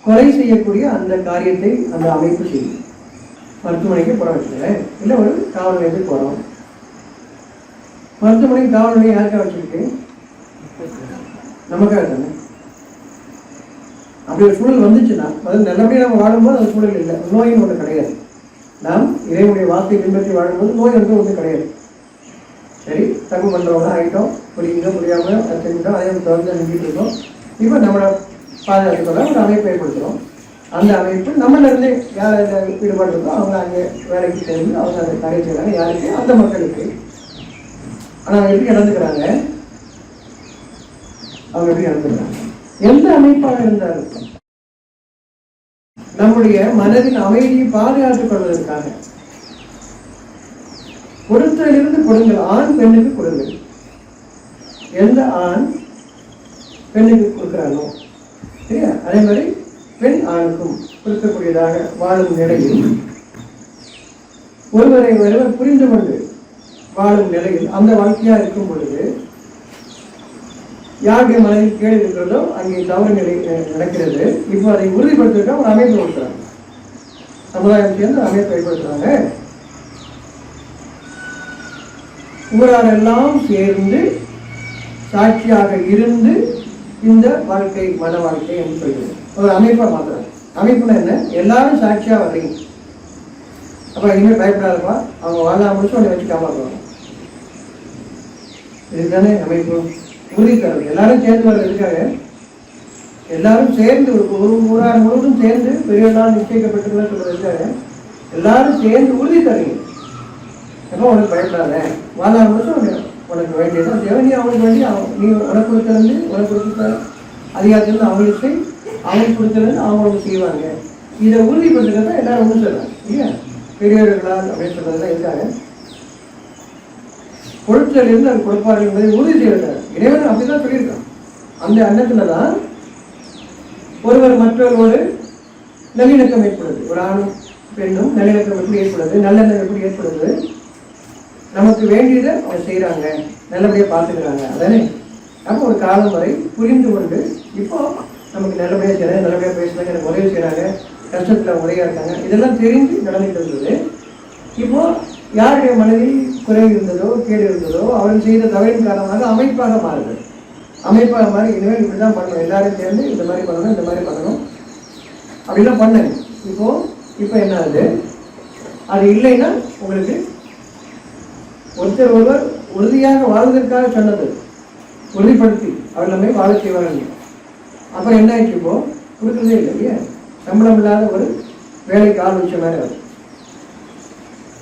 கொலை செய்யக்கூடிய அந்த காரியத்தை அந்த அமைப்பு செய்யும். மருத்துவமனைக்கு போற வச்சுக்கிறேன், இல்லை ஒரு காவல் நிலையத்துக்கு போகிறோம். மருத்துவமனைக்கு காவல் நிலையம் யாருக்கா வச்சுருக்கு? நமக்காக தானே. அப்படி ஒரு சூழல் வந்துச்சுன்னா முதல்ல நல்லபடியாக நம்ம வாழும்போது அந்த சூழல் இல்லை, நோயின்னு ஒன்று கிடையாது. நாம் இறைவனுடைய வார்த்தை பின்பற்றி வாழும்போது நோய் வந்து ஒன்றும் கிடையாது. சரி, தப்பு பண்ணுறவங்க ஆகிட்டோம், புரியுங்க முடியாமல் செஞ்சுட்டோம், அதே தொடர்ந்து செஞ்சுட்டு இருக்கோம். இப்போ நம்மளை பாதுகாத்துக்கொள்ள ஒரு அமைப்பு ஏற்படுத்துகிறோம். அந்த அமைப்பு நம்மளிருந்து யார் ஈடுபாடு இருக்கோ அவங்க அங்கே வேலைக்கு சேர்ந்து அவங்க அந்த காரியம் செய்கிறாங்க. யாருக்கு? அந்த மக்களுக்கு. ஆனால் எப்படி இழந்துக்கிறாங்க? அவங்க எப்படி இழந்துக்கிறாங்க? எந்த அமைப்பாக இருந்தாலும் நம்முடைய மனதின் அமைதியை பாதுகாத்துக் கொள்வதற்காக கொடுத்தலிருந்து கொடுங்கள். ஆண் பெண்ணுக்கு கொடுங்கள். எந்த ஆண் பெண்ணுக்கு கொடுக்கிறானோ சரியா, அதே மாதிரி பெண் ஆணுக்கும் கொடுக்கக்கூடியதாக வாழும் நிலையில் ஒருவரை ஒருவர் புரிந்து கொண்டு வாழும் நிலையில் அந்த வாழ்க்கையா இருக்கும் பொழுது யாருடைய மனதில் கேள்வி இருக்கிறதோ அங்கே தவறு நிலை நடக்கிறது. இப்போ அதை உறுதிப்படுத்த ஒரு அமைப்பு கொடுக்குறாங்க, சமுதாயம் சேர்ந்து அமைப்பு ஏற்படுத்துறாங்க. ஊராரெல்லாம் சேர்ந்து சாட்சியாக இருந்து இந்த வாழ்க்கை மன வாழ்க்கை என்று சொல்கிறது. ஒரு அமைப்பா மாத்துறாங்க. அமைப்புனா என்ன? எல்லாரும் சாட்சியா வர்றீங்க. அப்ப இனிமேல் பயப்படாதப்பா, அவங்க வாழ முடிச்சு உன்னை வச்சு காப்பாற்றுவாங்க. இதுதானே அமைப்பு. உறுதி தரது. எல்லாரும் சேர்ந்து வர்றதுக்காக எல்லாரும் சேர்ந்து ஒரு ஊரார் முழுவதும் சேர்ந்து பெரியவர்களால் நிச்சயிக்கப்பட்டிருக்க சொல்றதுக்காக எல்லாரும் சேர்ந்து உறுதி தரீங்க. எப்போ உனக்கு பயப்படாத, வாழ முடிச்சு உனக்கு வேண்டியதான் தேவை, நீ அவங்களுக்கு வேண்டிய நீ உனக்கு கொடுத்தலேருந்து உனக்கு கொடுத்த அதிகாரத்திலிருந்து அவங்களுக்கு அவங்களுக்கு கொடுத்தலேருந்து அவங்களுக்கு செய்வாங்க. இதை உறுதிப்படுத்துறது தான் எல்லாரும் ஒன்று சொல்றாங்க இல்லையா? பெரியவர்களால் அப்படின்னு சொல்றதுதான் இருக்காங்க. பொருட்களிலிருந்து அது கொடுப்பார்கள் என்பதை உறுதி செய்கிறார். இறைவன் அப்படிதான் சொல்லியிருக்கான். அந்த எண்ணத்துல தான் ஒருவர் மற்றவரோடு நல்லிணக்கம் ஏற்படுது. ஒரு ஆணும் பெண்ணும் நல்லிணக்கம் எப்படி ஏற்படுது, நல்லெண்ணம் எப்படி ஏற்படுது, நமக்கு வேண்டியதை அவங்க செய்யறாங்க, நல்லபடியா பார்த்துக்கிறாங்க. அதானே அப்போ ஒரு காலம் வரை புரிந்து கொண்டு இப்போ நமக்கு நல்லபடியா செய்யறாங்க, நல்லபடியா பேசுறாங்க, எனக்கு உதவி செய்யறாங்க, கஷ்டத்துல உதவியா இருக்காங்க, இதெல்லாம் தெரிஞ்சு நடந்துட்டு இருந்தது. இப்போ யாருடைய மனதில் குறை இருந்ததோ கேடு இருந்ததோ அவர்கள் செய்த தவறின் காரணமாக அமைப்பாக மாறுது. அமைப்பாக மாறி இனிமேல் இப்படிதான் பண்ணணும், எல்லாரும் சேர்ந்து இந்த மாதிரி பண்ணணும், இந்த மாதிரி பண்ணணும் அப்படிலாம் பண்ணுங்க. இப்போ என்ன ஆகுது? அது இல்லைன்னா உங்களுக்கு ஒருத்தர் ஒருவர் உறுதியாக வாழ்வதற்காக சொன்னது உறுதிப்படுத்தி அவர் நம்ம வாழ செய்வார்கள். அப்புறம் என்ன ஆயிடுச்சு? இப்போ கொடுக்குறதே இல்லை இல்லையா? சம்பளம் இல்லாத ஒரு வேலைக்கு ஆள் வச்ச மாதிரி ஆகுது.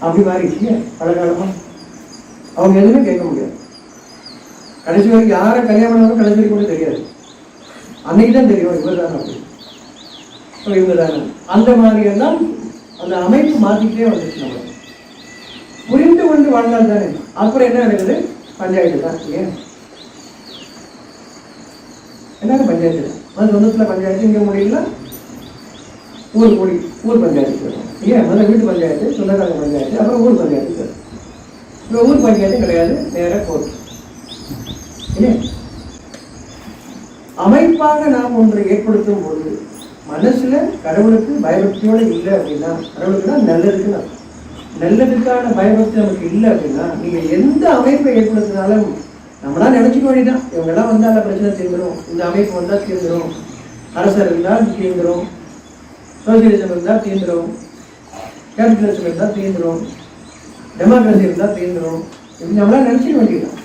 அப்படி மாறிடுச்சு பல காலமா. அவங்க எதுவுமே கேட்க முடியாது. கடைசி வரைக்கும் யாரை கல்யாணம் பண்ணாலும் கடைசி வரைக்கும் கூட தெரியாது. அன்னைக்கு தான் தெரியும் இவர் தானே அப்படி இவங்க தானே. அந்த மாதிரி எல்லாம் அந்த அமைப்பு மாற்றிக்கிட்டே வந்துச்சு. நம்ம புரிந்து கொண்டு வாழ்ந்தால் தானே. அப்புறம் என்ன நடக்குது? பஞ்சாயத்து தான். ஏன் எல்லாரும் பஞ்சாயத்து தான். அது சொந்தத்தில் பஞ்சாயத்து இங்கே முடியல, ஊர் கூடி ஊர் பஞ்சாயத்து வரும். ஏன் முதல்ல வீட்டு பஞ்சாயத்து, சொந்தக்காரங்க பஞ்சாயத்து, அப்புறம் ஊர் பஞ்சாயத்து வரும். இப்போ ஊர் பஞ்சாயத்து கிடையாது, நேராக கோர்ட். இல்லையா? அமைப்பாக நாம் ஒன்றை ஏற்படுத்தும் போது மனசுல கடவுளுக்கு பயபக்தியோடு இல்லை அப்படின்னா, கடவுளுக்குன்னா நல்லதுக்குன்னா, நல்லதுக்கான பயபக்தி நமக்கு இல்லை அப்படின்னா, நீங்க எந்த அமைப்பை ஏற்படுத்தினாலும் நம்மளா நினைச்சுக்க வேண்டியதான். இவங்கெல்லாம் வந்தால பிரச்சனை தீர்ந்துடும், இந்த அமைப்பு வந்தா தீர்ந்துடும், அரசர் இருந்தால் தீர்ந்துடும், சோசியலிசம் இருந்தால் தீர்ந்துடும், கேபிட்டலிசம் இருந்தால் தீர்ந்துடும், டெமோக்ரஸி இருந்தால் தீர்ந்துடும். இப்படி நம்மளால நினைச்சிக்க வேண்டியதான்.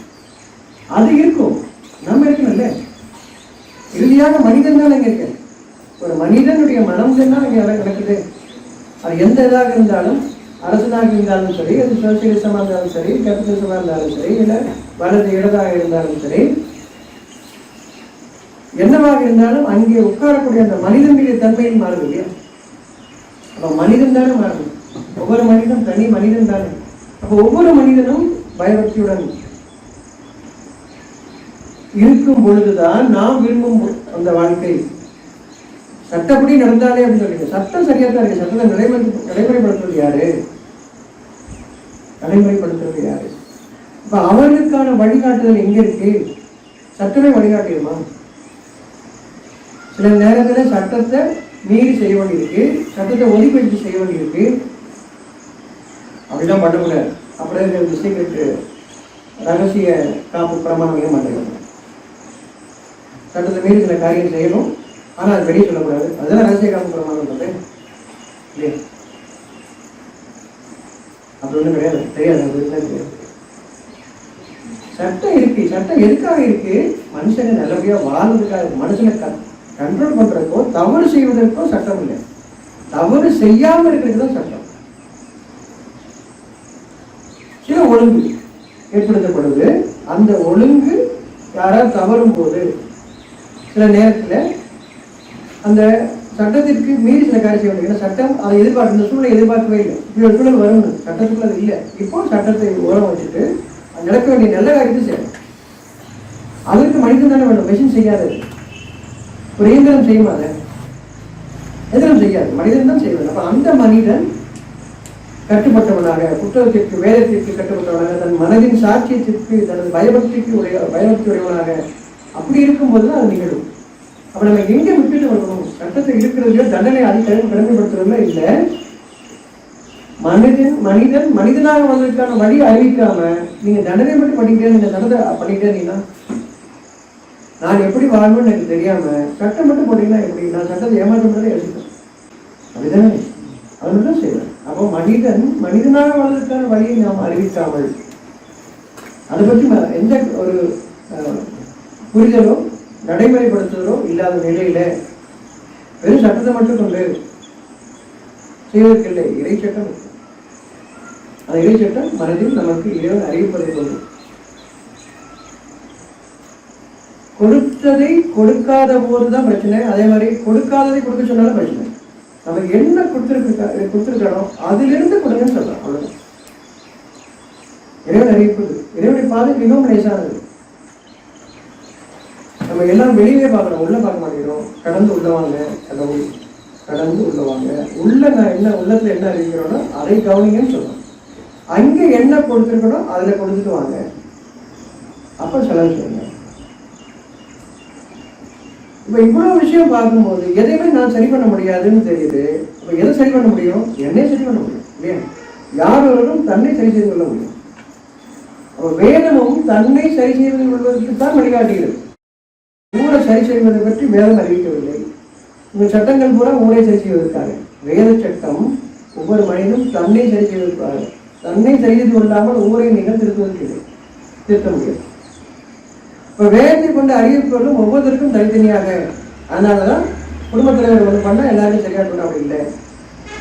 அது இருக்கும், நம்ம இருக்கணும்ல. இறுதியாக மனிதன் தான் இங்க இருக்கு. ஒரு மனிதனுடைய மனம் தான் இங்க நடக்குது. அது எந்த இதாக இருந்தாலும், அரசனாக இருந்தாலும் சரி, அது சோசியலிசமாக இருந்தாலும் சரி, கேபிட்டலிசமாக இருந்தாலும் சரி, இல்லை வலது இடதாக இருந்தாலும் சரி, என்னவாக இருந்தாலும் அங்கே உட்காரக்கூடிய அந்த மனிதனுடைய தன்மையில் மாறுது இல்லையா? அப்ப மனிதன் தானே மாறணும். ஒவ்வொரு மனிதனும் தனி மனிதன் தானே. அப்போ ஒவ்வொரு மனிதனும் பயபக்தியுடன் இருக்கும் பொழுதுதான் நாம் விரும்பும் அந்த வாழ்க்கை. சட்டப்படி நடந்தாலே அப்படின்னு சொல்றீங்க. சட்டம் சரியா தான் இருக்கு. சட்டத்தை நடைமுறைப்படுத்துறது யாரு? நடைமுறைப்படுத்துறது யாரு? இப்ப அவர்களுக்கான வழிகாட்டுதல் எங்க இருக்கு? சட்டமே வழிகாட்டிடுமா? சில நேரத்தில் சட்டத்தை மீறி செய்ய வேண்டியிருக்கு, சட்டத்தை ஒதுக்கீடு செய்ய வேண்டியிருக்கு. அப்படிலாம் பண்ணக்கூடாது. அப்படியே சீக்கிரட்டு ரகசிய காப்பு பிரமாணம் ஏன் மாட்டேங்க. சட்டத்தை மீறி சில காரியம் செய்யணும், ஆனால் அது வெளியே சொல்லக்கூடாது. அதுதான் ரகசிய காப்பு பிரமாணம் இல்லையா? அப்படி ஒன்றும் கிடையாது, தெரியாது. சட்டம் இருக்கு. சட்டம் எதுக்காக இருக்கு? மனுஷனை நல்லபடியா வாழ்றதுக்காக. மனுஷனை கண்ட்ரோல் பண்றதுக்கோ தவறு செய்வதற்கோ சட்டம் இல்லை. தவறு செய்யாம இருக்கிறது தான் சட்டம். சில ஒழுங்கு ஏற்படுத்தப்படுது. அந்த ஒழுங்கு யாராவது தவறும் போது சில நேரத்தில் அந்த சட்டத்திற்கு மீறி சில காரியம் செய்ய வேண்டிய சட்டம் அதை எதிர்பார்க்க, இந்த சூழலை எதிர்பார்க்கவே இல்லை. இப்படி ஒரு சூழல் வரணும், சட்டத்துக்குள்ள அது இல்லை. இப்போ சட்டத்தை ஓரம் வச்சுட்டு நடக்க வேண்டிய நல்ல காரியத்தை செய்யணும். அதற்கு மனிதன் தானே வேணும், மெஷின் செய்யாது. ஒரு இயந்திரம் செய்யுமா? அதை எந்திரம் செய்யாது, மனிதன் தான் செய்வது. அப்ப அந்த மனிதன் கட்டுப்பட்டவனாக, புத்தகத்திற்கு வேதத்திற்கு கட்டுப்பட்டவனாக, தன் மனதின் சாட்சியத்திற்கு, தனது பயபக்தி உடையவனாக அப்படி இருக்கும்போதுதான் அது நிகழும். அப்ப நம்ம எங்க விட்டுட்டு வரணும்? சட்டத்தை இருக்கிறதுல தண்டனை கடமைப்படுத்துறதுல இல்லை. மனிதன் மனிதனாக வந்ததுக்கான வழி அறிவிக்காம நீங்க தண்டனை மட்டும் படிக்கிறேன், நீங்க தண்டனை பண்ணிட்டேன்னா நான் எப்படி வாழ்வேன்னு எனக்கு தெரியாம சட்டம் மட்டும் போட்டீங்கன்னா எப்படி? நான் சட்டத்தை ஏமாற்றப்பட்டதை யோசிப்பேன். அப்படிதானே? அது மட்டும் செய்வேன். அப்போ மனிதனாக வாழ்வதற்கான வழியை நாம் அறிவிக்காமல் அதை பற்றி எந்த ஒரு புரிதலோ நடைமுறைப்படுத்துதலோ இல்லாத நிலையில வெறும் சட்டத்தை மட்டும் கொண்டு செய்வதற்கில்லை. இறை சட்டம். அந்த இறை சட்டம் மனதில் நமக்கு இறைவன் அறிவிப்பதை கொண்டு கொடுத்ததை கொடுக்காத போதுதான் பிரச்சனை. அதே மாதிரி கொடுக்காததை கொடுக்க சொன்னாலும் பிரச்சனை. நமக்கு என்ன கொடுத்துருக்கணும் அதிலிருந்து கொடுங்கன்னு சொல்றோம். அவ்வளவுதான் இறைவன் அறிவிப்பது. இறைவனுடைய பாதை மிகவும் லேசானது. நம்ம எல்லாம் வெளியே பார்க்கணும், உள்ள பார்க்க மாட்டேங்கிறோம். கடந்து உள்ளவாங்க, கடவுள் கடந்து உள்ளவாங்க. உள்ள நான் என்ன உள்ளத்துல என்ன அறிவிக்கிறோனோ அதை கவனிங்கன்னு சொல்றோம். அங்க என்ன கொடுத்துருக்கணும் அதுல கொடுத்துட்டு வாங்க. அப்ப செலவு செய்யுங்க. இப்ப இவ்வளவு விஷயம் பார்க்கும்போது எதையுமே நான் சரி பண்ண முடியாதுன்னு தெரியுது. இப்ப எதை சரி பண்ண முடியும்? என்னை சரி பண்ண முடியும் இல்லையா? யாரும் தன்னை சரி செய்து கொள்ள முடியும். அப்ப வேதமும் தன்னை சரி செய்து கொள்வதற்கு தான் வழிகாட்டுகிறது. ஊரை சரி செய்வதை பற்றி வேதம் அறிவிக்கவில்லை. உங்கள் சட்டங்கள் பூரா ஊரை சரி செய்வதற்காக. வேத சட்டம் ஒவ்வொரு மனிதனும் தன்னை சரி செய்வதற்காக. தன்னை சரி செய்து கொள்ளாமல் ஊரை நீங்கள் திருத்த முடியாது. இப்போ வேதத்தை கொண்டு அறிவிப்பவர்களும் ஒவ்வொருத்தருக்கும் தனித்தனியாக. அதனாலதான் குடும்பத் தலைவர் ஒன்று பண்ணால் எல்லாருக்கும் சரியா பண்ண அப்படி இல்லை.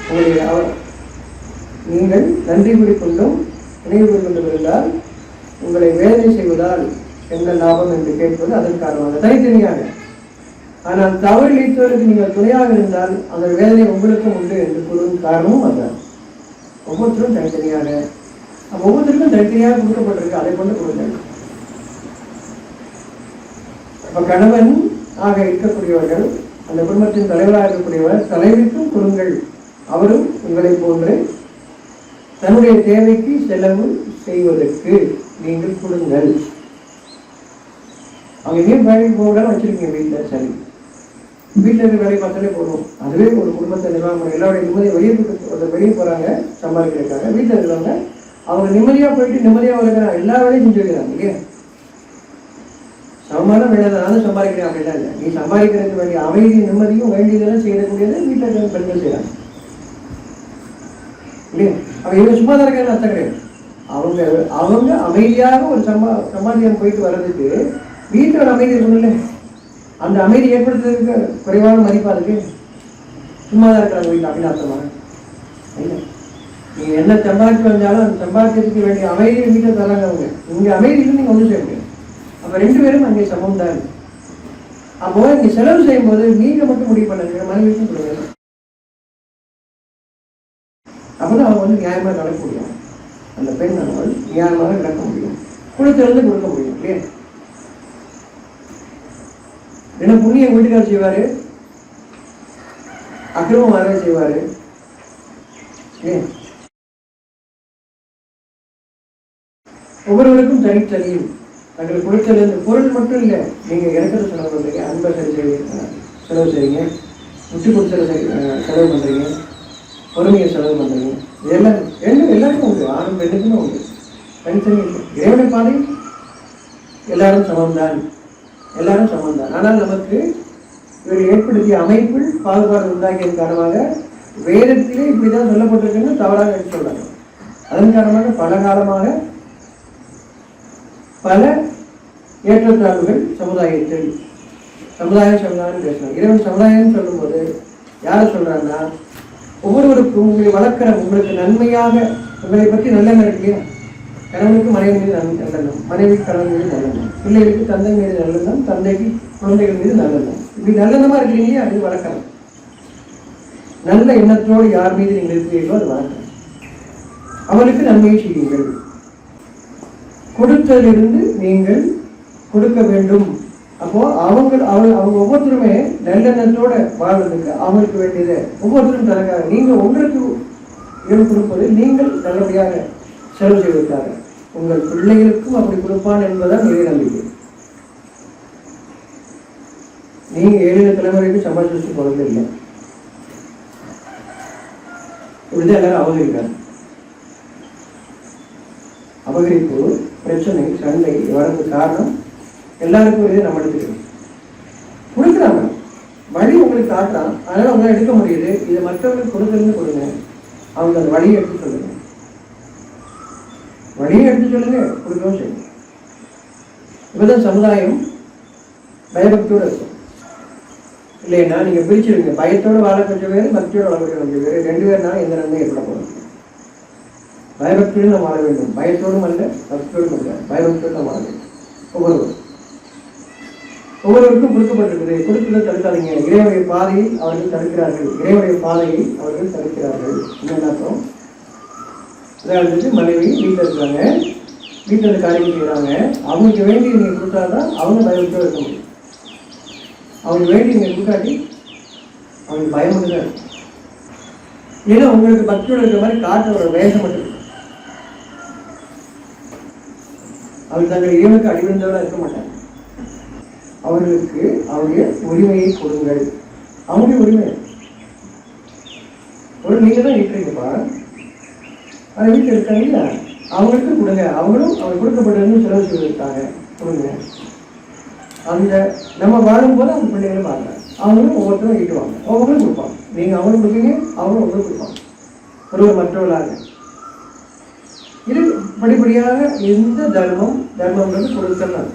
உங்களுடைய நீங்கள் நன்றி குறிக்கொண்டும் நினைவு குறிக்கொண்டும் இருந்தால் உங்களை வேதனை செய்வதால் என்ன லாபம் என்று கேட்பது அதன் காரணமாக தனித்தனியாக. ஆனால் தவறு இழைத்தவருக்கு நீங்கள் துணையாக இருந்தால் அந்த வேதனை உங்களுக்கும் உண்டு என்று கூறும் காரணமும் அதுதான். ஒவ்வொருத்தரும் தனித்தனியாக, ஒவ்வொருத்தருக்கும் தனித்தனியாக கொடுக்கப்பட்டிருக்கு. அதை கொண்டு கொடுங்க. அப்ப கணவன் ஆக இருக்கக்கூடியவர்கள், அந்த குடும்பத்தின் தலைவராக இருக்கக்கூடியவர் தலைவிக்கும் கொடுங்கள். அவரும் உங்களை போன்று தன்னுடைய தேவைக்கு செலவு செய்வதற்கு நீங்கள் கொடுங்கள். அவங்க எங்கேயும் வேலைக்கு போக வச்சிருக்கீங்க வீட்டில், சரி வீட்டில் இருக்க வேலை பார்த்தாலே போதும். அதுவே ஒரு குடும்பத்தை நிர்வாகம் பண்ண எல்லாருடைய நிம்மதியை வெளியே போறாங்க சம்பாதிக்கிறதுக்காக. வீட்டில் இருக்கிறவங்க அவங்க நிம்மதியா போயிட்டு நிம்மதியாக இருக்கிறாங்க, எல்லா வேலையும் செஞ்சு வைக்கிறாங்க இல்லையா? சம்பாதம் வேண்டாம், நானும் சம்பாதிக்கிறேன் அப்படிலாம் இல்லை. நீ சம்பாதிக்கிறதுக்கு வேண்டிய அமைதி நிம்மதியும் வேண்டியதெல்லாம் செய்யக்கூடியதை வீட்டில் இருக்கிற பெண்கள் செய்யறாங்க இல்லையா? அவன் இவன் சும்மா தான் இருக்கான்னு அர்த்தம் கிடையாது. அவங்க அவங்க அமைதியாக ஒரு சமாதியம் போயிட்டு வர்றதுக்கு வீட்டில் ஒரு அமைதி இருக்கணும்ல. அந்த அமைதி ஏற்படுத்துறதுக்கு குறைவான மதிப்பா இருக்கு. சும்மா தான் இருக்கிறாங்க வீட்டில் அப்படின்னு அர்த்தமா இல்லை. நீங்க என்ன சம்பாதிச்சு வந்தாலும் அந்த சம்பாதிக்கிறதுக்கு வேண்டிய அமைதியை வீட்டில் தராங்க அவங்க. இங்க அமைதியில் நீங்க ஒன்றும் செய்ய முடியாது. அப்ப 2 பேரும் அங்கே சமம் தான். அப்போ நீங்க செலவு செய்யும் போது நீங்க மட்டும் முடிவு பண்ணுங்க, மனைவிக்கும் கொடுங்க. அப்பதான் அவங்க நியாயமா நடக்க முடியும். அந்த பெண் அவள் நியாயமாக நடக்க முடியும், கொடுத்திருந்து கொடுக்க முடியும் இல்லையா? ஏன்னா புண்ணிய வீட்டுக்காரர் செய்வாரு, அக்கிரமமாக செய்வாரு. ஒவ்வொருவருக்கும் தனித்தனியும் தங்கள் கொடுத்தல் இந்த பொருள் மட்டும் இல்லை. நீங்க இறக்கிற செலவு பண்றீங்க, அன்பை செலவு செய்றீங்க, முட்டி கொடுத்தல செலவு பண்றீங்க, பொறுமையை செலவு பண்றீங்க. இதெல்லாம் எல்லாருக்கும் உண்டு, ஆணும் பெண்ணுக்குமே உண்டு. தனித்தனி இல்லை. இறைவனை பாதை எல்லாரும் சமம்தான், எல்லாரும் சமம்தான். ஆனால் நமக்கு இவர் ஏற்படுத்திய அமைப்பில் பாகுபாடு உண்டாக்கியதன் காரணமாக வேதத்திலே இப்படிதான் சொல்லப்பட்டிருக்குன்னு தவறாக எடுத்து சொல்றாங்க. அதன் காரணமாக பல காலமாக பல ஏற்றத்தாழ்வுகள் சமுதாயத்தில் சமுதாயம் பேசணும். இறைவன் சமுதாயம் சொல்லும் போது யார சொல்றாங்கன்னா, ஒவ்வொருவருக்கும் உங்களை வளர்க்கிற உங்களுக்கு நன்மையாக உங்களை பற்றி நல்லெண்ணம் இருக்கு இல்லையா? கணவனுக்கு மனைவி மீது நல்லெண்ணம், மனைவிக்கு கணவன் மீது நல்லெண்ணம், பிள்ளைகளுக்கு தந்தை மீது நல்லெண்ணம், தந்தைக்கு குழந்தைகள் மீது நல்லெண்ணம். இப்படி நல்லெண்ணமா இருக்கிறீங்க, அது வளர்க்கலாம். நல்ல எண்ணத்தோடு யார் மீது நீங்கள் இருக்கிறீர்களோ அது வளர்க்கலாம். அவனுக்கு நன்மையை செய்யுங்கள். கொடுத்ததிலிருந்து நீங்கள் கொடுக்க வேண்டும். அப்போ அவங்க ஒவ்வொருத்தருமே நல்லெண்ணத்தோட வாழ்வதற்கு அவங்களுக்கு வேண்டியதை ஒவ்வொருத்தரும் தரக்காக நீங்க உங்களுக்கு கொடுப்பது நீங்கள் நல்லபடியாக செலவு செய்வதற்காக உங்கள் பிள்ளைகளுக்கும் அப்படி கொடுப்பான் என்பதால் நிறைய நம்பிக்கை. நீங்க 7 தலைமுறைக்கு சம்பாதிச்சு போறது இல்லை. இப்படிதான் எல்லாரும் அவதரிக்காங்க. அபகரிப்பு, பிரச்சனை, சண்டை வரது காரணம் எல்லாருக்கும் இதை நம்ம எடுத்துக்கிறோம். கொடுக்குறாங்க, வழி உங்களுக்கு காட்டுறான், அதனால உங்களால் எடுக்க முடியுது. இதை மற்றவங்களுக்கு கொடுக்கணும்னு கொடுங்க. அவங்க அந்த வழியை எடுத்து சொல்லுங்க, வழியை எடுத்து சொல்லுங்க, கொடுக்கவும் செய்யுங்க. இப்பதான் சமுதாயம் பயபக்தியோட இருக்கும். இல்லைன்னா நீங்க பிரிச்சிருங்க, பயத்தோடு வாழ கொஞ்சம் பேர், பக்தியோடு வாழ கொஞ்சம் பேர், 2 பேர்னாலும் எந்த நன்மை ஏற்பட போறோம். பயபக்தியோடு நாம் வாழ வேண்டும், பயத்தோடும் அல்ல, பக்தியோடும் அல்ல, பயபக்தியோடு நாம் வாழ வேண்டும். ஒவ்வொருவருக்கும் கொடுக்கப்பட்டிருக்குது. கொடுத்ததை தடுக்காதீங்க. இறைவனுடைய பாதையை அவர்கள் தடுக்கிறார்கள், இறைவனுடைய பாதையை அவர்கள் தடுக்கிறார்கள். என்ன அர்த்தம்? அதாவது மனைவி வீட்டில் இருக்கிறாங்க, வீட்டில் இருக்க காரியம் செய்கிறாங்க. அவங்களுக்கு வேண்டி நீங்க கொடுத்தாதான் அவங்க பயபக்தியோடு இருக்க முடியும். அவங்க வேண்டி நீங்க கொடுக்காட்டி அவங்களுக்கு பயம் மட்டும் தான் இருக்கும். ஏன்னா உங்களுக்கு பக்தியோடு இருக்கிற மாதிரி காற்று வேகம் மட்டும் இருக்கும். அவங்க தங்கள் இறைவனுக்கு அடிவிருந்தவராக இருக்க மாட்டாங்க. அவர்களுக்கு அவருடைய உரிமையை கொடுங்கள். அவங்களுடைய உரிமை ஒரு நீங்க தான் இருக்கிறீங்கப்பா, அதை வீட்டில் இருக்காங்க இல்லையா, அவங்களுக்கு கொடுங்க. அவங்களும் அவங்க கொடுக்கப்பட்டது செலவு செய்வதற்காக கொடுங்க. அந்த நம்ம வாழும்போது அவங்க பிள்ளைகளும் பார்க்குறாங்க, அவங்களும் ஒவ்வொருத்தரும் ஈட்டுவாங்க, ஒவ்வொருத்தரும் கொடுப்பாங்க. நீங்க அவங்களும் கொடுப்பீங்க, அவங்களும் ஒவ்வொரு கொடுப்பாங்க, ஒருவர் மற்றவர்களாக. இது படிப்படியாக எந்த தர்மம்ன்றது கொடுத்தல்.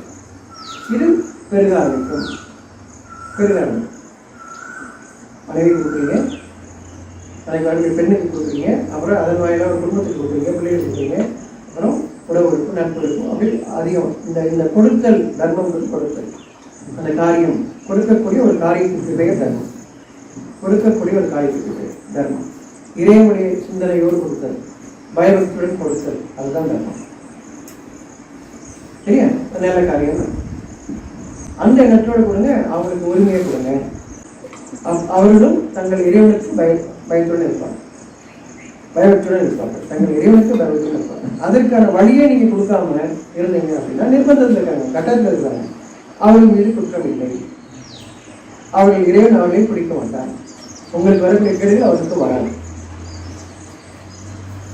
இது பெருக ஆரம்பிக்கும். மனைவி கொடுக்குறீங்க, தலைக்கு பெண்ணுக்கு கொடுக்குறீங்க, அப்புறம் அதன் வாயிலாக ஒரு குடும்பத்துக்கு கொடுக்குறீங்க, பிள்ளைகளுக்கு கொடுக்குறீங்க, அப்புறம் உறவுகளுக்கும் நட்புகளுக்கும் அப்படி அதிகம். இந்த கொடுத்தல் தர்மம், கொடுத்தல் அந்த காரியம், கொடுக்கக்கூடிய ஒரு காரியத்துக்கு பெயர் தர்மம். கொடுக்கக்கூடிய ஒரு காரியத்துக்கு பெயர் தர்மம். இறைவனுடைய சிந்தனையோடு கொடுத்தல், பயபக்தியுடன் கொடுத்தல், அதுதான் தர்மம். சரியா? நல்ல காரியம். அந்த எண்ணத்தோடு கொடுங்க. அவங்களுக்கு உரிமையை கொடுங்க. அவர்களும் தங்கள் இறைவனுக்கு பயத்துடன் இருப்பாங்க, பயபக்தியுடன் இருப்பாங்க. தங்கள் இறைவனுக்கு பயபக்தியுடன் இருப்பாங்க. அதற்கான வழியை நீங்க கொடுக்காம இருந்தீங்க அப்படின்னா நிர்பந்தத்தில் இருக்காங்க, கட்டத்தில் இருக்காங்க. அவர்கள் மீது குற்றம் இல்லை. அவர்கள் இறைவன் அவர்களை பிடிக்க மாட்டார். உங்களுக்கு வரக்கூடிய கேடுகள் அவருக்கு வராது.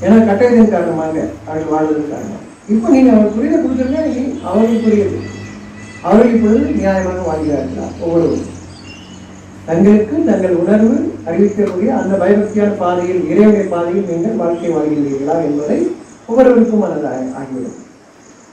ஏன்னா கட்டாயத்தின் காரணமாக அவர்கள் வாழ்வதன் காரணம். இப்போ நீங்க அவர் புரித கொடுத்துருங்க, அவங்களுக்கு புரியுது. அவர்கள் இப்பொழுது நியாயமாக வாழ்கிறார்களா? ஒவ்வொருவரும் தங்களுக்கு தங்கள் உணர்வு அறிவிக்கக்கூடிய அந்த பயபக்தியான பாதையில், இறைவனுடைய பாதையில் நீங்கள் வாழ்க்கை வாழ்கிறீர்களா என்பதை ஒவ்வொருவருக்கும் மனதாக ஆகிவிடும்.